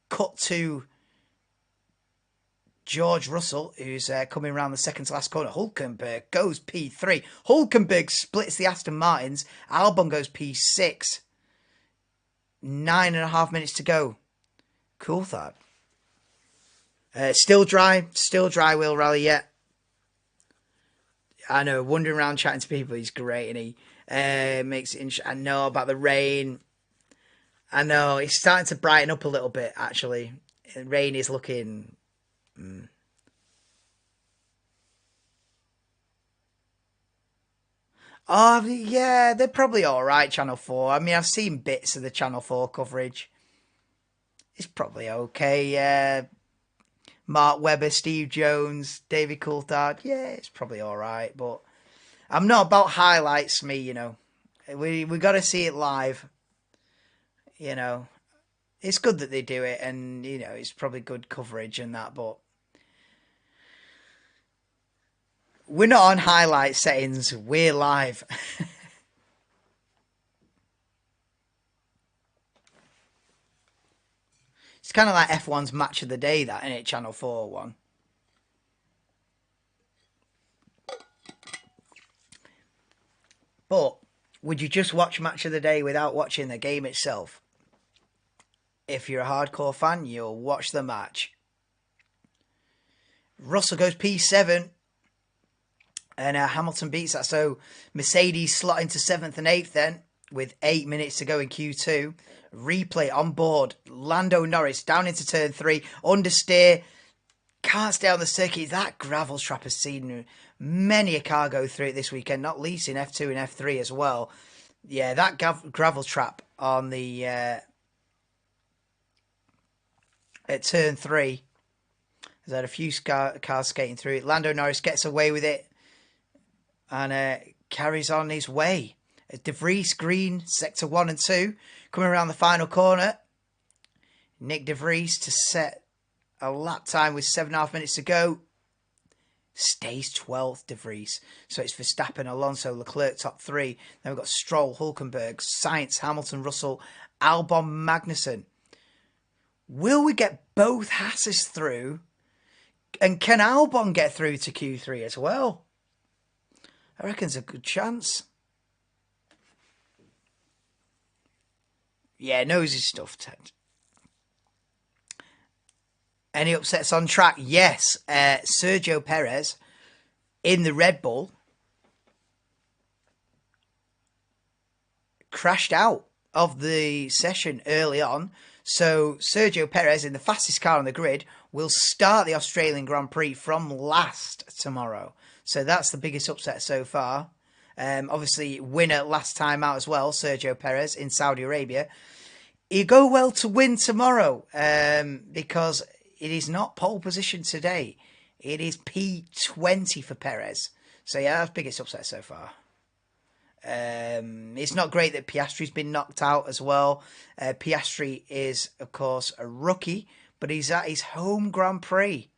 cut to George Russell, who's coming around the second to last corner. Hulkenberg goes P3. Hulkenberg splits the Aston Martins. Albon goes P6. 9.5 minutes to go. Cool thought. Still dry wheel rally yet. I know, wandering around chatting to people, he's great, and he makes it interesting. I know about the rain. I know, it's starting to brighten up a little bit, actually. Rain is looking... Oh, yeah, they're probably alright, Channel 4. I mean, I've seen bits of the Channel 4 coverage. It's probably okay, yeah. Mark Webber, Steve Jones, David Coulthard. Yeah, it's probably alright, but I'm not about highlights, me, We got to see it live. It's good that they do it, and, it's probably good coverage and that, but we're not on highlight settings, we're live. It's kind of like F1's Match of the Day, that, isn't it? Channel 4 one. But would you just watch Match of the Day without watching the game itself? If you're a hardcore fan, you'll watch the match. Russell goes P7. And Hamilton beats that. So Mercedes slot into 7th and 8th then, with 8 minutes to go in Q2. Replay on board. Lando Norris down into turn 3. Understeer. Can't stay on the circuit. That gravel trap has seen many a car go through it this weekend, not least in F2 and F3 as well. Yeah, that gravel trap on the... at turn 3. There's had a few cars skating through it. Lando Norris gets away with it and carries on his way. De Vries green, sector 1 and 2. Coming around the final corner. Nick De Vries to set a lap time with 7.5 minutes to go. Stays 12th, De Vries. So it's Verstappen, Alonso, Leclerc top 3. Then we've got Stroll, Hulkenberg, Sainz, Hamilton, Russell, Albon, Magnussen. Will we get both Hasses through? And can Albon get through to Q3 as well? I reckon there's a good chance. Yeah, knows his stuff, Ted. Any upsets on track? Yes. Sergio Perez in the Red Bull crashed out of the session early on. So Sergio Perez, in the fastest car on the grid, will start the Australian Grand Prix from last tomorrow. So that's the biggest upset so far. Obviously, winner last time out as well, Sergio Perez in Saudi Arabia. He'll go well to win tomorrow because it is not pole position today. It is P20 for Perez. So yeah, that's the biggest upset so far. It's not great that Piastri's been knocked out as well. Piastri is, of course, a rookie, but he's at his home Grand Prix.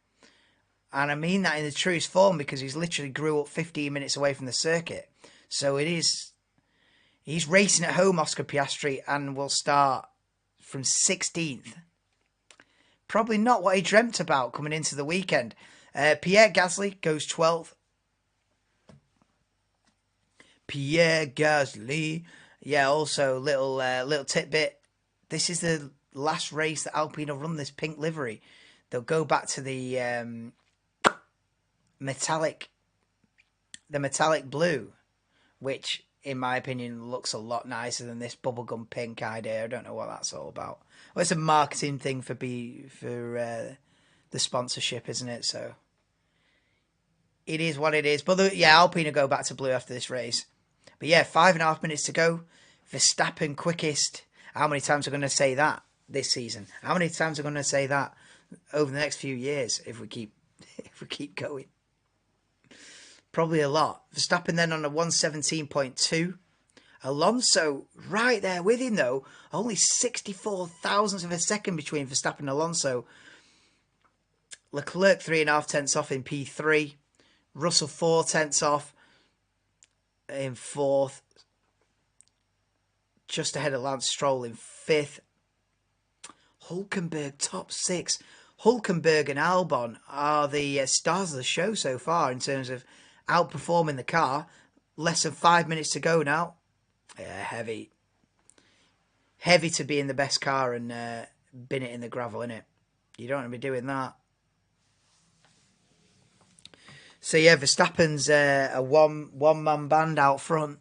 And I mean that in the truest form because he's literally grew up 15 minutes away from the circuit. So he's racing at home, Oscar Piastri, and will start from 16th. Probably not what he dreamt about coming into the weekend. Pierre Gasly goes 12th. Pierre Gasly. Yeah, also little tidbit. This is the last race that Alpine will run this pink livery. They'll go back to the metallic blue, which in my opinion looks a lot nicer than this bubblegum pink idea. I don't know what that's all about. Well, it's a marketing thing for the sponsorship, isn't it? So it is what it is. But Alpine will go back to blue after this race. But yeah, 5.5 minutes to go. Verstappen quickest. How many times are we going to say that this season? How many times are we going to say that over the next few years if we keep going? Probably a lot. Verstappen then on a 117.2. Alonso right there with him though. Only 64 thousandths of a second between Verstappen and Alonso. Leclerc 3.5 tenths off in P3. Russell 4 tenths off in 4th. Just ahead of Lance Stroll in 5th. Hülkenberg top 6. Hülkenberg and Albon are the stars of the show so far in terms of outperforming the car. Less than 5 minutes to go now. Yeah, heavy. Heavy to be in the best car and bin it in the gravel, innit? You don't want to be doing that. So yeah, Verstappen's a one-man band out front.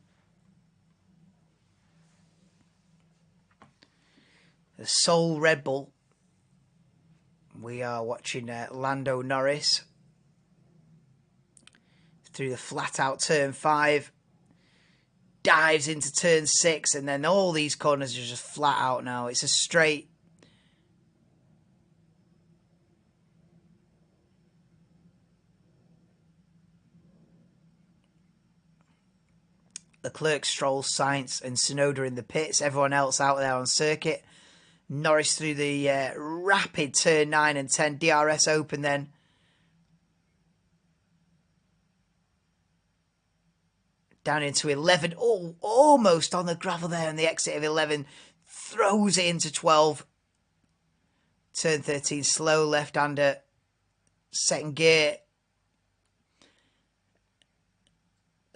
The sole Red Bull. We are watching Lando Norris through the flat-out turn 5. Dives into turn 6, and then all these corners are just flat out now. It's a straight. Leclerc, Stroll, Sainz and Tsunoda in the pits. Everyone else out there on circuit. Norris through the rapid turn 9 and 10. DRS open then. Down into 11. Oh, almost on the gravel there. And the exit of 11 throws it into 12. Turn 13. Slow left-hander. Second gear.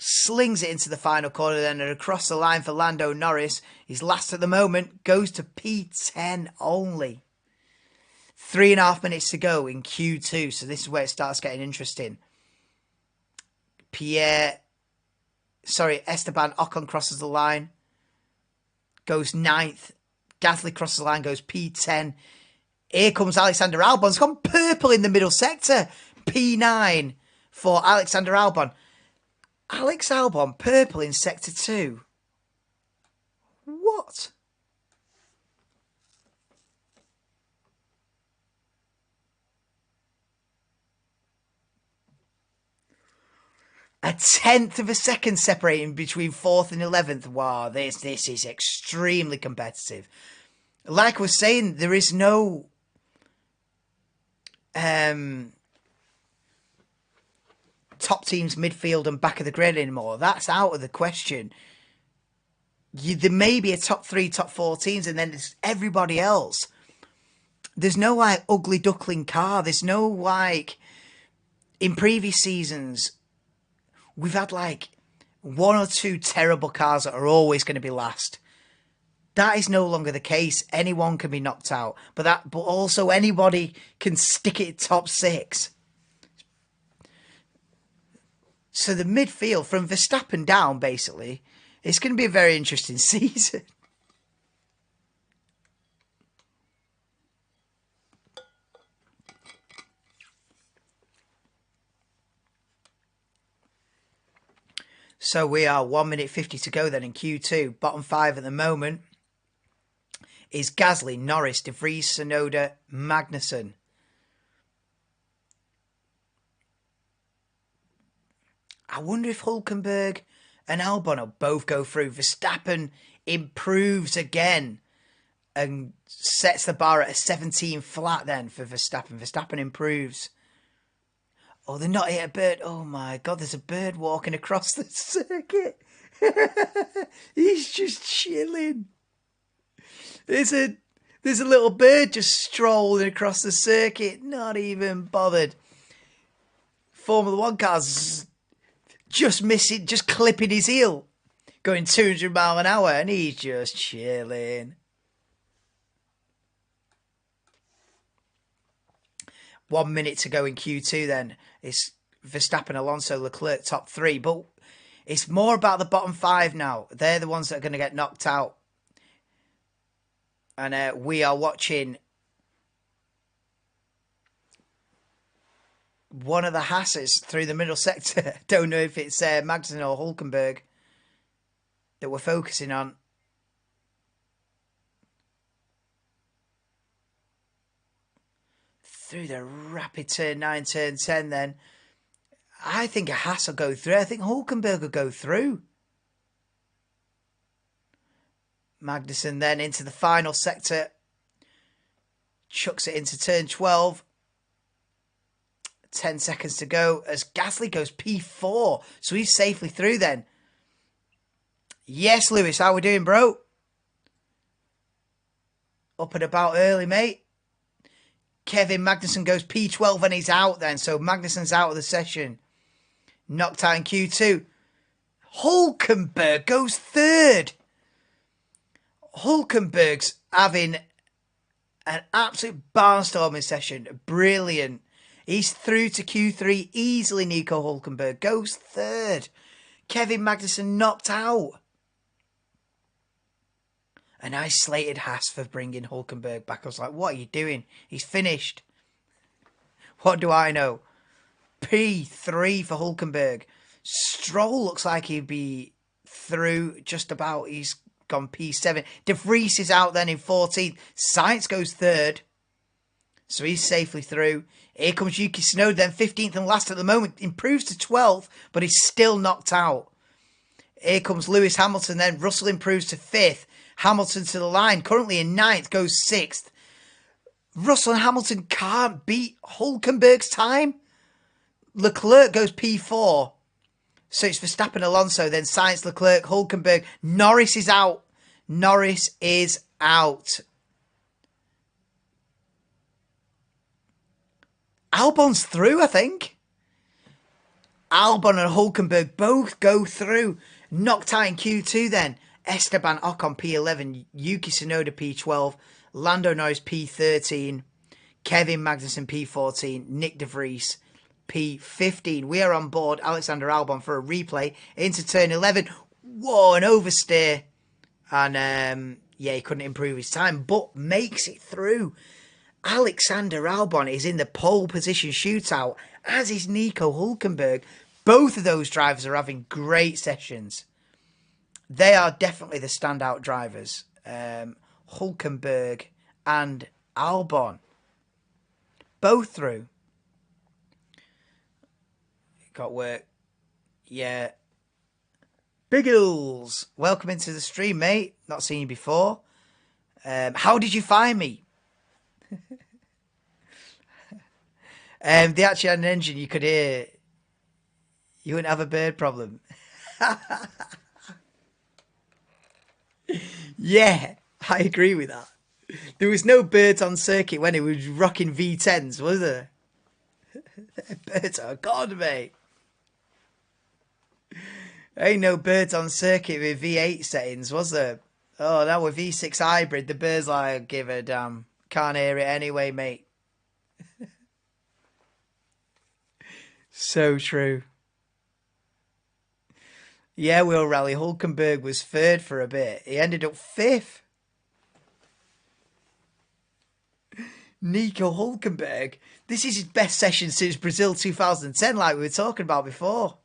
Slings it into the final corner then and across the line for Lando Norris. He's last at the moment. Goes to P10 only. 3.5 minutes to go in Q2. So this is where it starts getting interesting. Esteban Ocon crosses the line. Goes 9th. Gasly crosses the line. Goes P10. Here comes Alexander Albon. It's gone purple in the middle sector. P9 for Alexander Albon. Alex Albon, purple in Sector 2. What? A tenth of a second separating between 4th and 11th. Wow, this is extremely competitive. Like I was saying, there is no top teams midfield and back of the grid anymore. That's out of the question. There may be a top 3, top 4 teams, and then there's everybody else. There's no like ugly duckling car. There's no like in previous seasons we've had like 1 or 2 terrible cars that are always going to be last. That is no longer the case. Anyone can be knocked out, but also anybody can stick it top 6. So the midfield from Verstappen down, basically, it's going to be a very interesting season. So we are 1 minute 50 to go then in Q2. Bottom 5 at the moment is Gasly, Norris, De Vries, Tsunoda, Magnussen. I wonder if Hülkenberg and Albon will both go through. Verstappen improves again and sets the bar at a 17 flat then for Verstappen. Verstappen improves. Oh, they're not hit a bird. Oh my God, there's a bird walking across the circuit. He's just chilling. There's a little bird just strolling across the circuit, not even bothered. Formula One cars just missing, just clipping his heel, going 200 mile an hour, and he's just chilling. 1 minute to go in Q2 then. It's Verstappen, Alonso, Leclerc, top three. But it's more about the bottom five now. They're the ones that are going to get knocked out. And we are watching one of the Hasses through the middle sector. Don't know if it's Magnussen or Hülkenberg that we're focusing on. Through the rapid turn 9, turn 10 then. I think a Haas will go through. I think Hülkenberg will go through. Magnussen then into the final sector. Chucks it into turn 12. 10 seconds to go as Gasly goes P4. So he's safely through then. Yes, Lewis, how we doing, bro? Up and about early, mate. Kevin Magnussen goes P12 and he's out then. So Magnussen's out of the session. Knocked out in Q2. Hülkenberg goes third. Hülkenberg's having an absolute barnstorming session. Brilliant. He's through to Q3 easily. Nico Hülkenberg goes third. Kevin Magnussen knocked out. And I slated Haas for bringing Hülkenberg back. I was like, what are you doing? He's finished. What do I know? P3 for Hülkenberg. Stroll looks like he'd be through just about. He's gone P7. De Vries is out then in 14th. Sainz goes third. So he's safely through. Here comes Yuki Tsunoda then 15th and last at the moment. Improves to 12th, but he's still knocked out. Here comes Lewis Hamilton then. Russell improves to 5th. Hamilton to the line, currently in 9th, goes 6th. Russell and Hamilton can't beat Hülkenberg's time. Leclerc goes P4. So it's Verstappen, Alonso, then Sainz, Leclerc, Hülkenberg. Norris is out. Norris is out. Albon's through, I think. Albon and Hülkenberg both go through. Knocked out in Q2 then. Esteban Ocon P11, Yuki Tsunoda P12, Lando Norris P13, Kevin Magnussen P14, Nick De Vries P15. We are on board Alexander Albon for a replay into turn 11. Whoa, an oversteer. And yeah, he couldn't improve his time, but makes it through. Alexander Albon is in the pole position shootout, as is Nico Hülkenberg. Both of those drivers are having great sessions. They are definitely the standout drivers. Hülkenberg and Albon. Both through. Got work. Yeah. Biggles. Welcome into the stream, mate. Not seen you before. How did you find me? They actually had an engine you could hear. You wouldn't have a bird problem. Yeah, I agree with that. There was no birds on circuit when it was rocking V10s, was there? Birds are gone, mate. Ain't no birds on circuit with V8 settings, was there? Oh, now with V6 hybrid, the birds like, give a damn. Can't hear it anyway, mate. So true. Yeah, Will Rally. Hülkenberg was third for a bit. He ended up 5th. Nico Hülkenberg. This is his best session since Brazil 2010, like we were talking about before.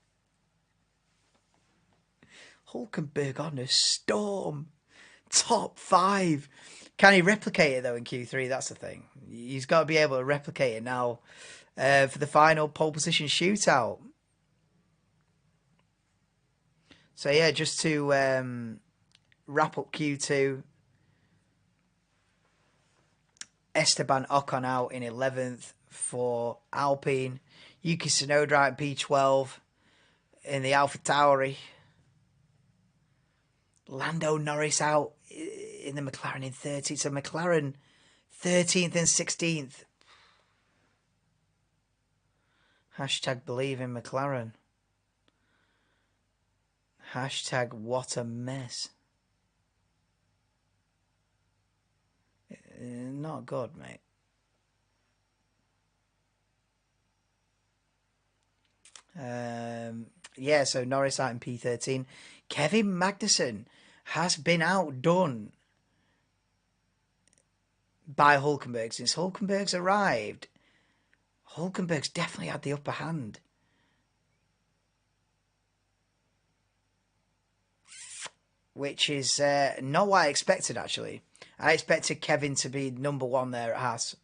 Hülkenberg on a storm. Top 5. Can he replicate it, though, in Q3? That's the thing. He's got to be able to replicate it now for the final pole position shootout. So, yeah, just to wrap up Q2. Esteban Ocon out in 11th for Alpine. Yuki Tsunoda out in P12 in the AlphaTauri. Lando Norris out in the McLaren in 13th. So McLaren 13th and 16th. Hashtag believe in McLaren. Hashtag what a mess. Not good, mate. Yeah, so Norris out in P13. Kevin Magnussen has been outdone by Hulkenberg since Hulkenberg's arrived. Hulkenberg's definitely had the upper hand. Which is not what I expected, actually. I expected Kevin to be number one there at Haas.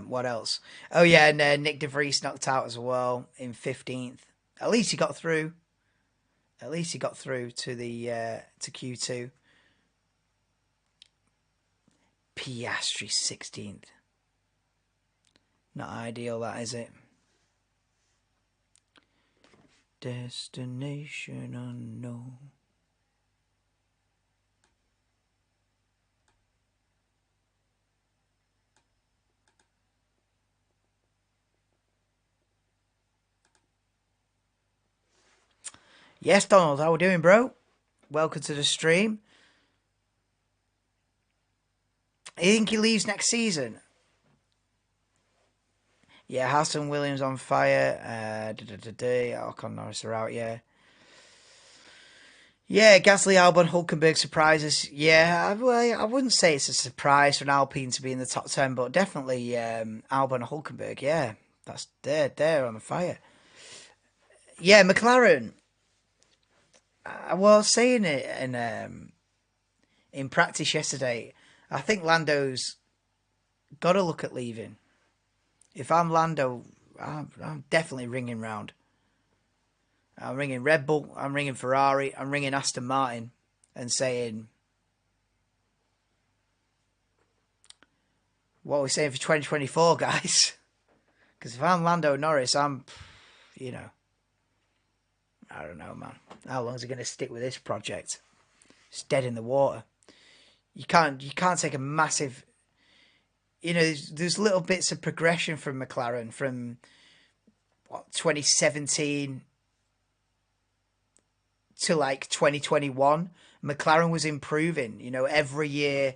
What else? Oh yeah, and Nick De Vries knocked out as well in 15th. At least he got through. At least he got through to the to Q2. Piastri 16th. Not ideal, that is it. Destination unknown. Yes, Donald, how we doing, bro? Welcome to the stream. You think he leaves next season? Yeah, Hassan Williams on fire. Ocon Norris are out, yeah. Yeah, Gasly, Albon, Hulkenberg surprises. Yeah, I wouldn't say it's a surprise for an Alpine to be in the top 10, but definitely Albon and Hulkenberg, yeah. They're on fire. Yeah, McLaren. I was saying it in practice yesterday. I think Lando's got to look at leaving. If I'm Lando, I'm definitely ringing round. I'm ringing Red Bull, I'm ringing Ferrari, I'm ringing Aston Martin and saying, what are we saying for 2024, guys? Because if I'm Lando Norris, I'm, I don't know, man. How long is he going to stick with this project? It's dead in the water. You can't take a massive, there's little bits of progression from McLaren from 2017 to like 2021. McLaren was improving, every year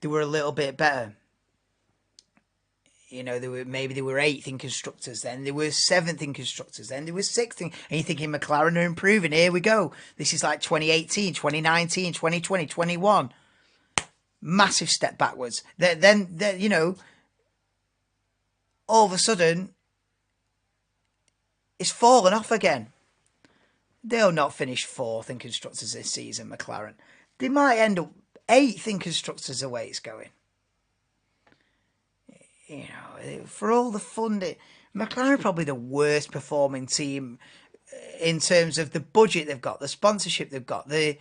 they were a little bit better. They were 8th in constructors, then they were 7th in constructors, then they were 6th and you're thinking McLaren are improving. Here we go. This is like 2018, 2019, 2020, 21. Massive step backwards. Then all of a sudden it's fallen off again. They'll not finish 4th in constructors this season, McLaren. They might end up 8th in constructors the way it's going. For all the fun, McLaren are probably the worst performing team in terms of the budget they've got, the sponsorship they've got, the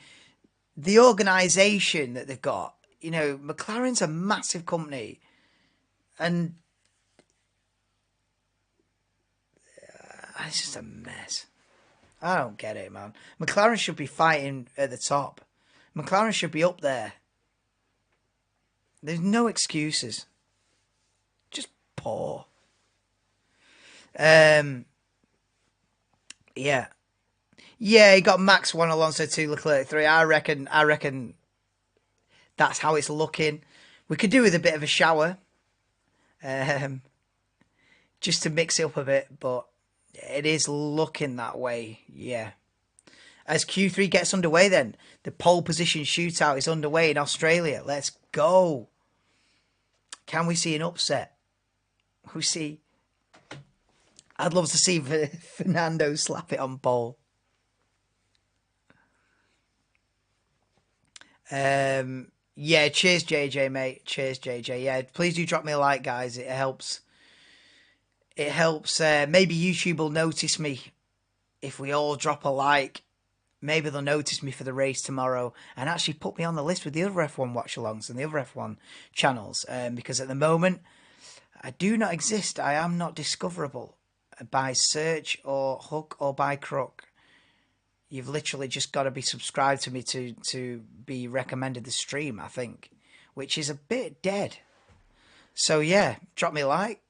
organisation that they've got. McLaren's a massive company, and it's just a mess. I don't get it, man. McLaren should be fighting at the top. McLaren should be up there. There's no excuses. Just poor. Yeah. Yeah, he got Max 1, Alonso 2, Leclerc 3. I reckon that's how it's looking. We could do with a bit of a shower. Just to mix it up a bit, but it is looking that way, yeah. As Q3 gets underway then, the pole position shootout is underway in Australia. Let's go. Can we see an upset? I'd love to see Fernando slap it on pole. Yeah, cheers JJ, mate. Cheers JJ. Yeah, please do drop me a like, guys. It helps. Maybe YouTube will notice me if we all drop a like. Maybe they'll notice me for the race tomorrow and actually put me on the list with the other F1 watch-alongs and the other F1 channels. Because at the moment, I do not exist. I am not discoverable by search or hook or by crook. you've literally just got to be subscribed to me to be recommended the stream, I think, which is a bit dead. So yeah, drop me a like.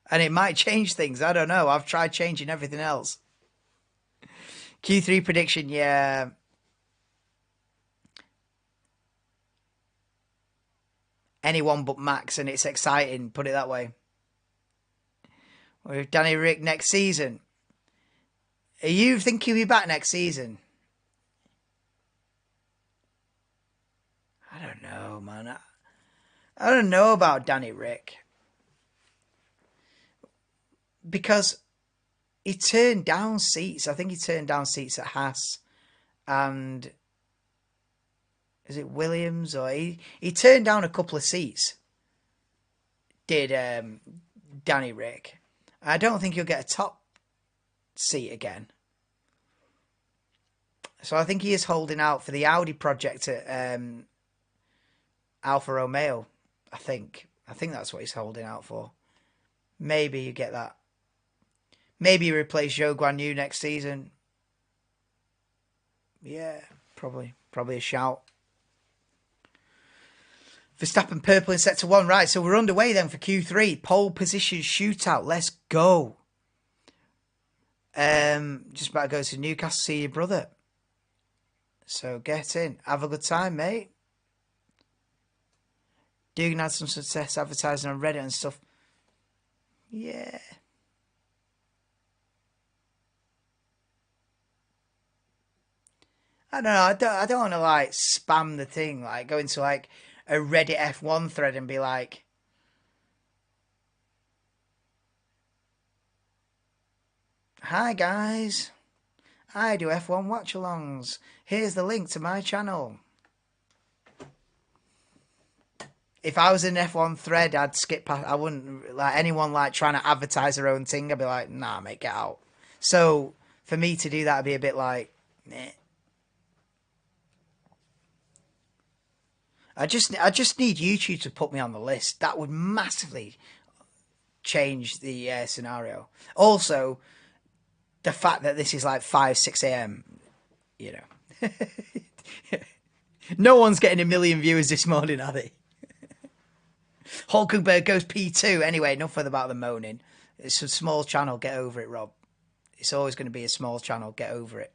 And it might change things. I don't know. I've tried changing everything else. Q3 prediction, yeah. Anyone but Max, and it's exciting, put it that way. With Danny Rick next season. Are you thinking he'll be back next season? I don't know, man. I don't know about Danny Rick. Because he turned down seats. I think he turned down seats at Haas. And is it Williams? Or he turned down a couple of seats. Did Danny Rick. I don't think he'll get a top seat again. So I think he is holding out for the Audi project at Alfa Romeo. I think that's what he's holding out for. Maybe you get that. Maybe you replace Zhou Guanyu next season. Yeah, probably a shout. Verstappen purple in sector 1. Right, so we're underway then for Q3. Pole position shootout. Let's go. Just about to go to Newcastle, see your brother. So get in. Have a good time, mate. Dugan had some success advertising on Reddit and stuff. Yeah. I don't know. I don't want to like spam the thing. Like go into like a Reddit F1 thread and be like, "Hi guys, I do F1 watch-alongs. Here's the link to my channel." If I was in an F1 thread, I'd skip past. I wouldn't like anyone like trying to advertise their own thing. I'd be like, "Nah, mate, get out." So for me to do that, would be a bit like, meh. I just need YouTube to put me on the list. That would massively change the scenario. Also, the fact that this is like 5, 6 a.m. You know, no one's getting 1 million viewers this morning, are they? Hulkenberg goes P2. Anyway, enough about the moaning. It's a small channel. Get over it, Rob. It's always going to be a small channel. Get over it.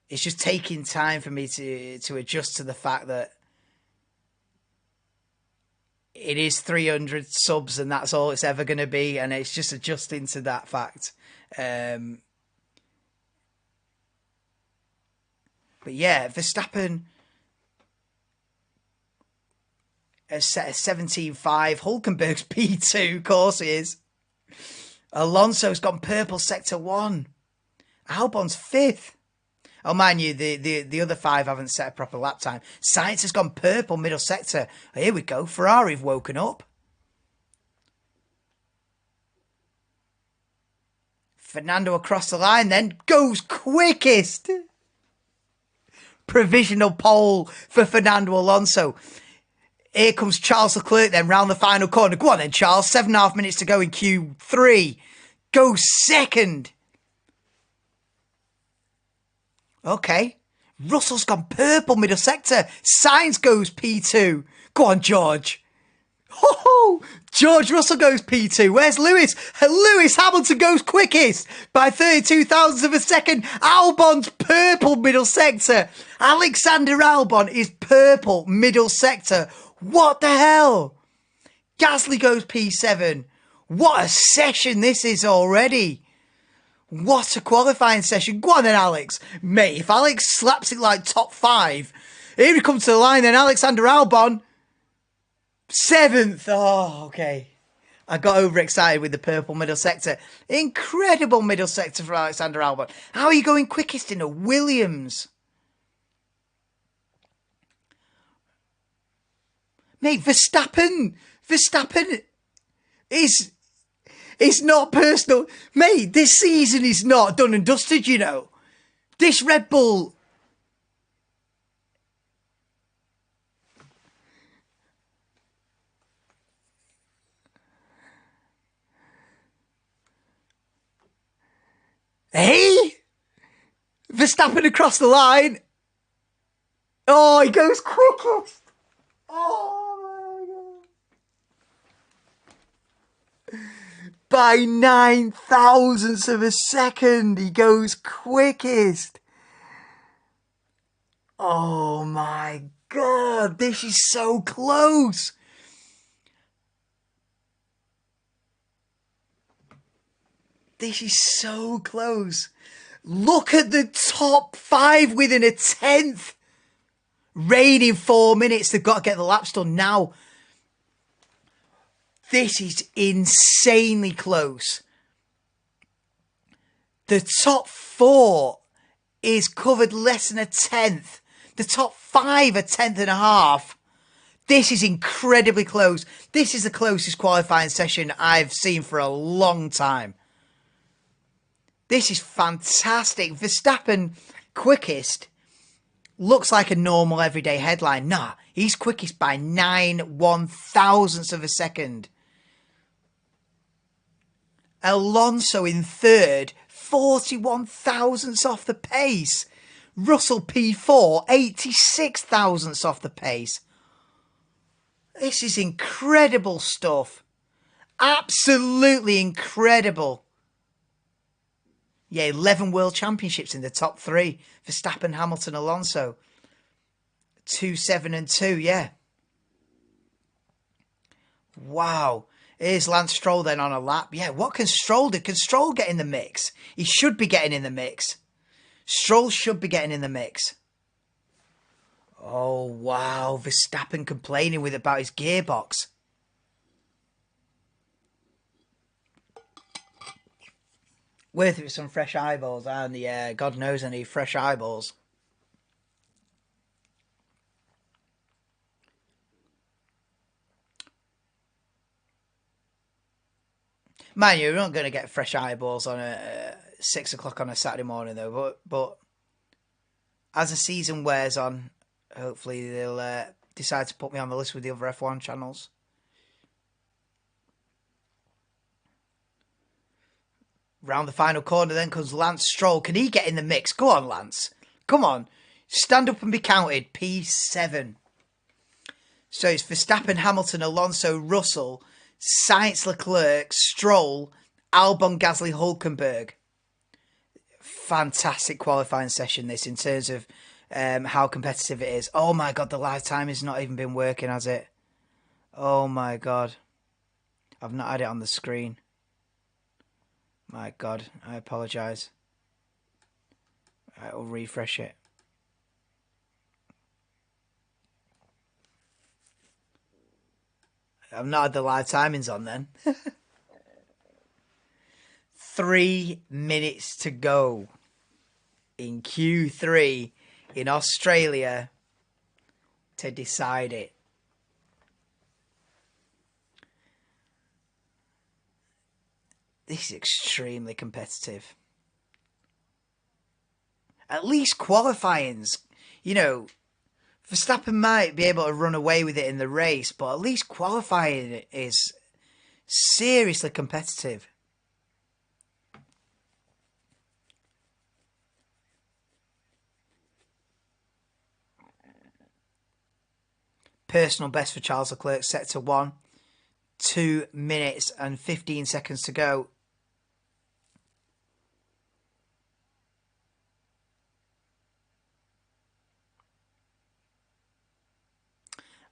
It's just taking time for me to adjust to the fact that it is 300 subs and that's all it's ever going to be. And it's just adjusting to that fact. But yeah, Verstappen has set a 17.5. Hulkenberg's P2, of course he is. Alonso's gone purple sector 1. Albon's 5th. Oh, mind you, the other 5 haven't set a proper lap time. Sainz has gone purple middle sector. Oh, here we go. Ferrari have woken up. Fernando across the line then goes quickest. Provisional pole for Fernando Alonso. Here comes Charles Leclerc then round the final corner. Go on then, Charles. 7.5 minutes to go in Q3. Go second. Okay. Russell's gone purple middle sector. Sainz goes P2. Go on, George. Oh, George Russell goes P2. Where's Lewis? Lewis Hamilton goes quickest by 32 thousandths of a second. Albon's purple middle sector. Alexander Albon is purple middle sector. What the hell? Gasly goes P7. What a session this is already. What a qualifying session. Go on then, Alex. Mate, if Alex slaps it like top 5, here he comes to the line then. Alexander Albon, 7th. Oh, okay. I got overexcited with the purple middle sector. Incredible middle sector for Alexander Albon. How are you going quickest in a Williams? Mate, Verstappen is... It's not personal. Mate, this season is not done and dusted, you know. This Red Bull... Hey! Verstappen across the line. Oh, he goes quickest. Oh my God. By 9 thousandths of a second, he goes quickest. Oh my God, this is so close. This is so close. Look at the top 5 within a tenth. Rain in 4 minutes. They've got to get the laps done now. This is insanely close. The top 4 is covered less than a tenth. The top 5 a tenth and a half. This is incredibly close. This is the closest qualifying session I've seen for a long time. This is fantastic. Verstappen quickest looks like a normal everyday headline. Nah, he's quickest by 9 1,000ths of a second. Alonso in third, 41 thousandths off the pace. Russell P4, 86 thousandths off the pace. This is incredible stuff. Absolutely incredible. Yeah, 11 World Championships in the top 3. Verstappen, Hamilton, Alonso. 2, 7 and 2, yeah. Wow. Here's Lance Stroll then on a lap. Yeah, what can Stroll do? Can Stroll get in the mix? He should be getting in the mix. Stroll should be getting in the mix. Oh, wow. Verstappen complaining about his gearbox. Worth it with some fresh eyeballs. And yeah, God knows I need fresh eyeballs. Man, you're not going to get fresh eyeballs on a 6 o'clock on a Saturday morning, though. But as the season wears on, hopefully they'll decide to put me on the list with the other F1 channels. Round the final corner then comes Lance Stroll. Can he get in the mix? Go on, Lance. Come on. Stand up and be counted. P7. So it's Verstappen, Hamilton, Alonso, Russell, Sainz, Leclerc, Stroll, Albon, Gasly, Hulkenberg. Fantastic qualifying session this in terms of how competitive it is. Oh my God, the live time has not even been working, has it? Oh my God. I've not had it on the screen. My God, I apologise. I'll refresh it. I've not had the live timings on then. 3 minutes to go in Q3 in Australia to decide it. This is extremely competitive. At least qualifying's, you know, Verstappen might be able to run away with it in the race, but at least qualifying is seriously competitive. Personal best for Charles Leclerc set to 1. 2 minutes and 15 seconds to go.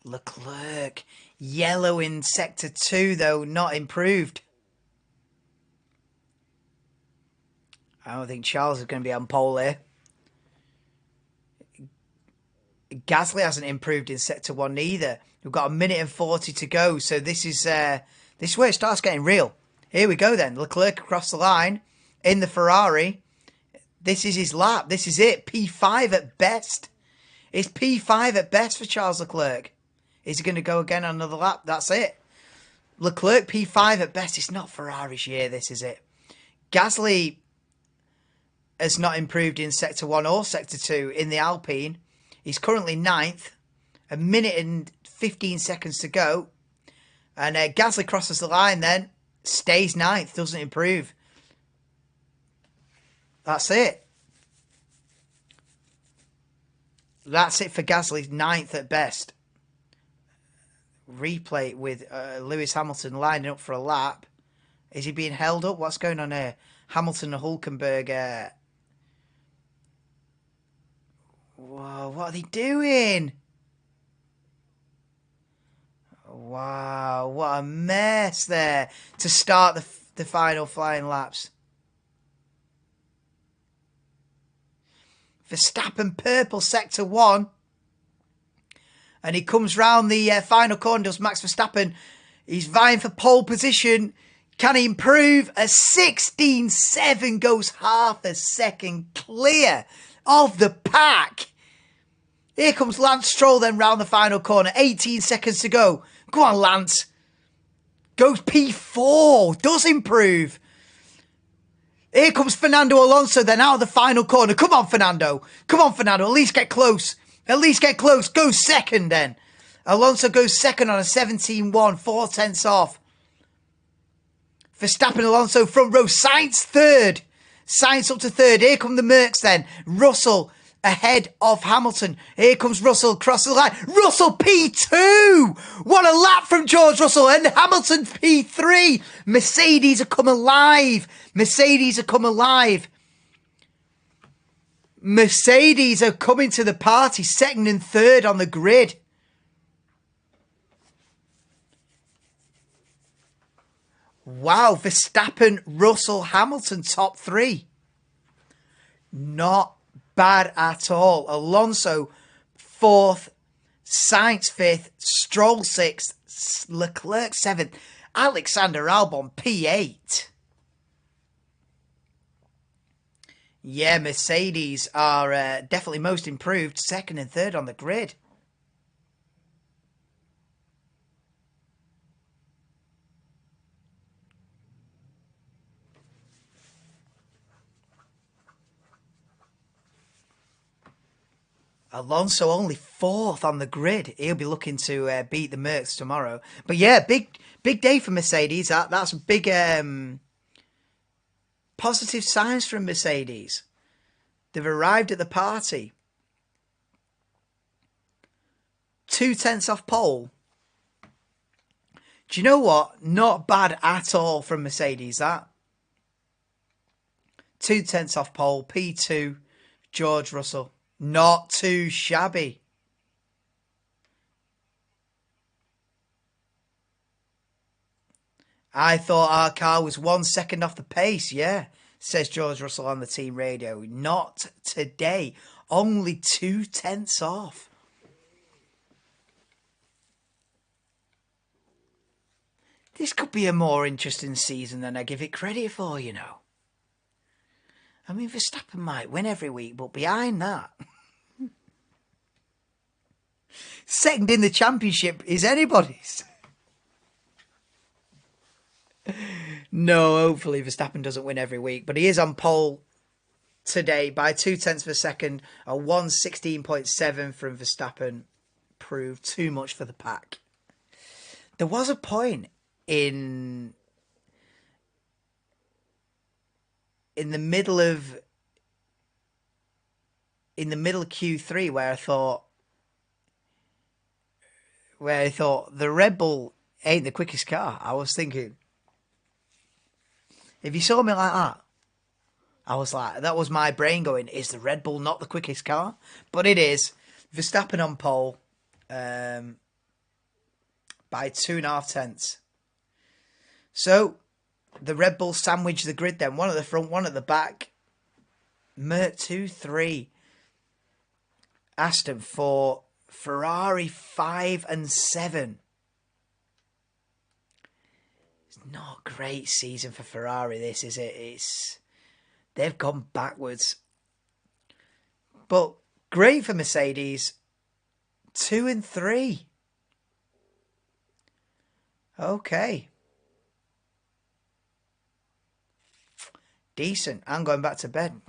Leclerc, yellow in sector 2 though, not improved. I don't think Charles is going to be on pole here. Gasly hasn't improved in sector 1 either. We've got 1 minute and 40 to go, so this is where it starts getting real. Here we go then. Leclerc across the line in the Ferrari. This is his lap. This is it. P5 at best. It's P5 at best for Charles Leclerc. Is he going to go again on another lap? That's it. Leclerc P5 at best. It's not Ferrari's year, this is it. Gasly has not improved in sector 1 or sector 2 in the Alpine. He's currently 9th. 1 minute and 15 seconds to go. And Gasly crosses the line then. Stays 9th. Doesn't improve. That's it. That's it for Gasly, 9th at best. Replay with Lewis Hamilton lining up for a lap. Is he being held up? What's going on here? Hamilton and Hulkenberg. Whoa, what are they doing? Wow, what a mess there to start the final flying laps. Verstappen, purple sector 1. And he comes round the final corner, does Max Verstappen. He's vying for pole position. Can he improve? A 16.7 goes half a second clear of the pack. Here comes Lance Stroll then round the final corner. 18 seconds to go. Go on, Lance. Goes P4. Does improve. Here comes Fernando Alonso then out of the final corner. Come on, Fernando. Come on, Fernando. At least get close. At least get close. Go second then. Alonso goes second on a 17.1. 4/10 off. Verstappen, Alonso, front row. Sainz third. Sainz up to third. Here come the Mercs then. Russell ahead of Hamilton. Here comes Russell. Cross the line. Russell P2. What a lap from George Russell. And Hamilton P3. Mercedes are come alive. Mercedes are come alive. Mercedes are coming to the party. Second and third on the grid. Wow, Verstappen, Russell, Hamilton, top 3. Not bad at all. Alonso, 4th. Sainz, 5th. Stroll, 6th. Leclerc, 7th. Alexander Albon, P8. Yeah, Mercedes are definitely most improved. 2nd and 3rd on the grid. Alonso only 4th on the grid. He'll be looking to beat the Mercs tomorrow. But yeah, big day for Mercedes. That's big positive signs from Mercedes. They've arrived at the party. 2/10 off pole. Do you know what? Not bad at all from Mercedes, that. 2/10 off pole. P2, George Russell. Not too shabby. I thought our car was 1 second off the pace, yeah, says George Russell on the team radio. Not today. Only 2/10 off. This could be a more interesting season than I give it credit for, you know. I mean, Verstappen might win every week, but behind that... Second in the championship is anybody's. No, hopefully Verstappen doesn't win every week, but he is on pole today by 0.2 of a second. A 1:16.7 from Verstappen proved too much for the pack. There was a point in the middle of Q3 where I thought the Red Bull ain't the quickest car. I was thinking, if you saw me like that, I was like, that was my brain going, is the Red Bull not the quickest car? But it is. Verstappen on pole by 2.5 tenths. So the Red Bull sandwich the grid then. One at the front, one at the back. Merc 2, 3. Aston 4. Ferrari 5 and 7. It's not a great season for Ferrari, this, is it? They've gone backwards. But great for Mercedes. 2 and 3. Okay. Decent. I'm going back to bed.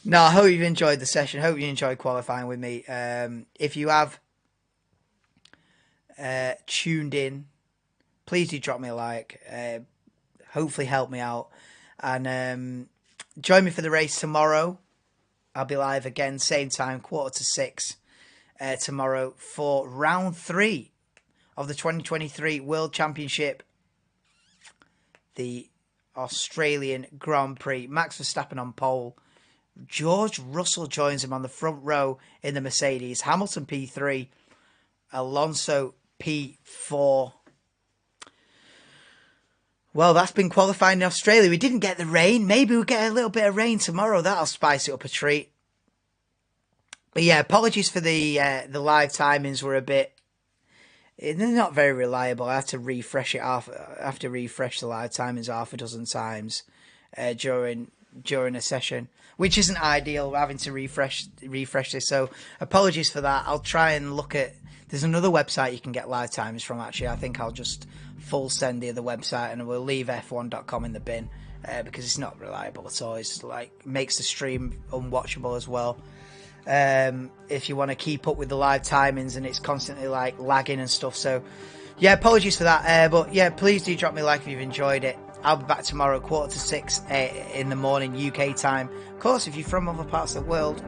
No, I hope you've enjoyed the session. Hope you enjoyed qualifying with me. If you have tuned in, please do drop me a like. Hopefully help me out. And join me for the race tomorrow. I'll be live again, same time, 5:45 tomorrow for round 3 of the 2023 World Championship, the Australian Grand Prix. Max Verstappen on pole. George Russell joins him on the front row in the Mercedes. Hamilton P3. Alonso P4. Well, that's been qualifying in Australia. We didn't get the rain. Maybe we'll get a little bit of rain tomorrow. That'll spice it up a treat. But yeah, apologies for the live timings were a bit... They're not very reliable. I have to refresh it off. I have to refresh the live timings half a dozen times during a session, which isn't ideal, having to refresh this. So apologies for that. I'll try and look at... There's another website you can get live times from, actually. I think I'll just full send the other website and we'll leave f1.com in the bin because it's not reliable at all. It's like makes the stream unwatchable as well. If you want to keep up with the live timings and it's constantly like lagging and stuff. So yeah, apologies for that. But yeah, please do drop me a like if you've enjoyed it. I'll be back tomorrow at 5:45 in the morning UK time. Of course, if you're from other parts of the world,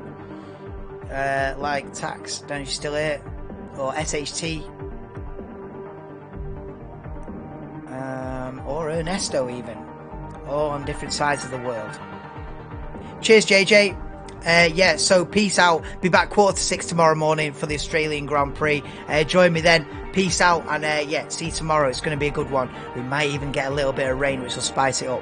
like Tax, don't you still here? Or SHT, or Ernesto even, or on different sides of the world. Cheers, JJ. Yeah, so peace out. Be back 5:45 tomorrow morning for the Australian Grand Prix. Join me then. Peace out, and yeah, see you tomorrow. It's going to be a good one. We might even get a little bit of rain, which will spice it up.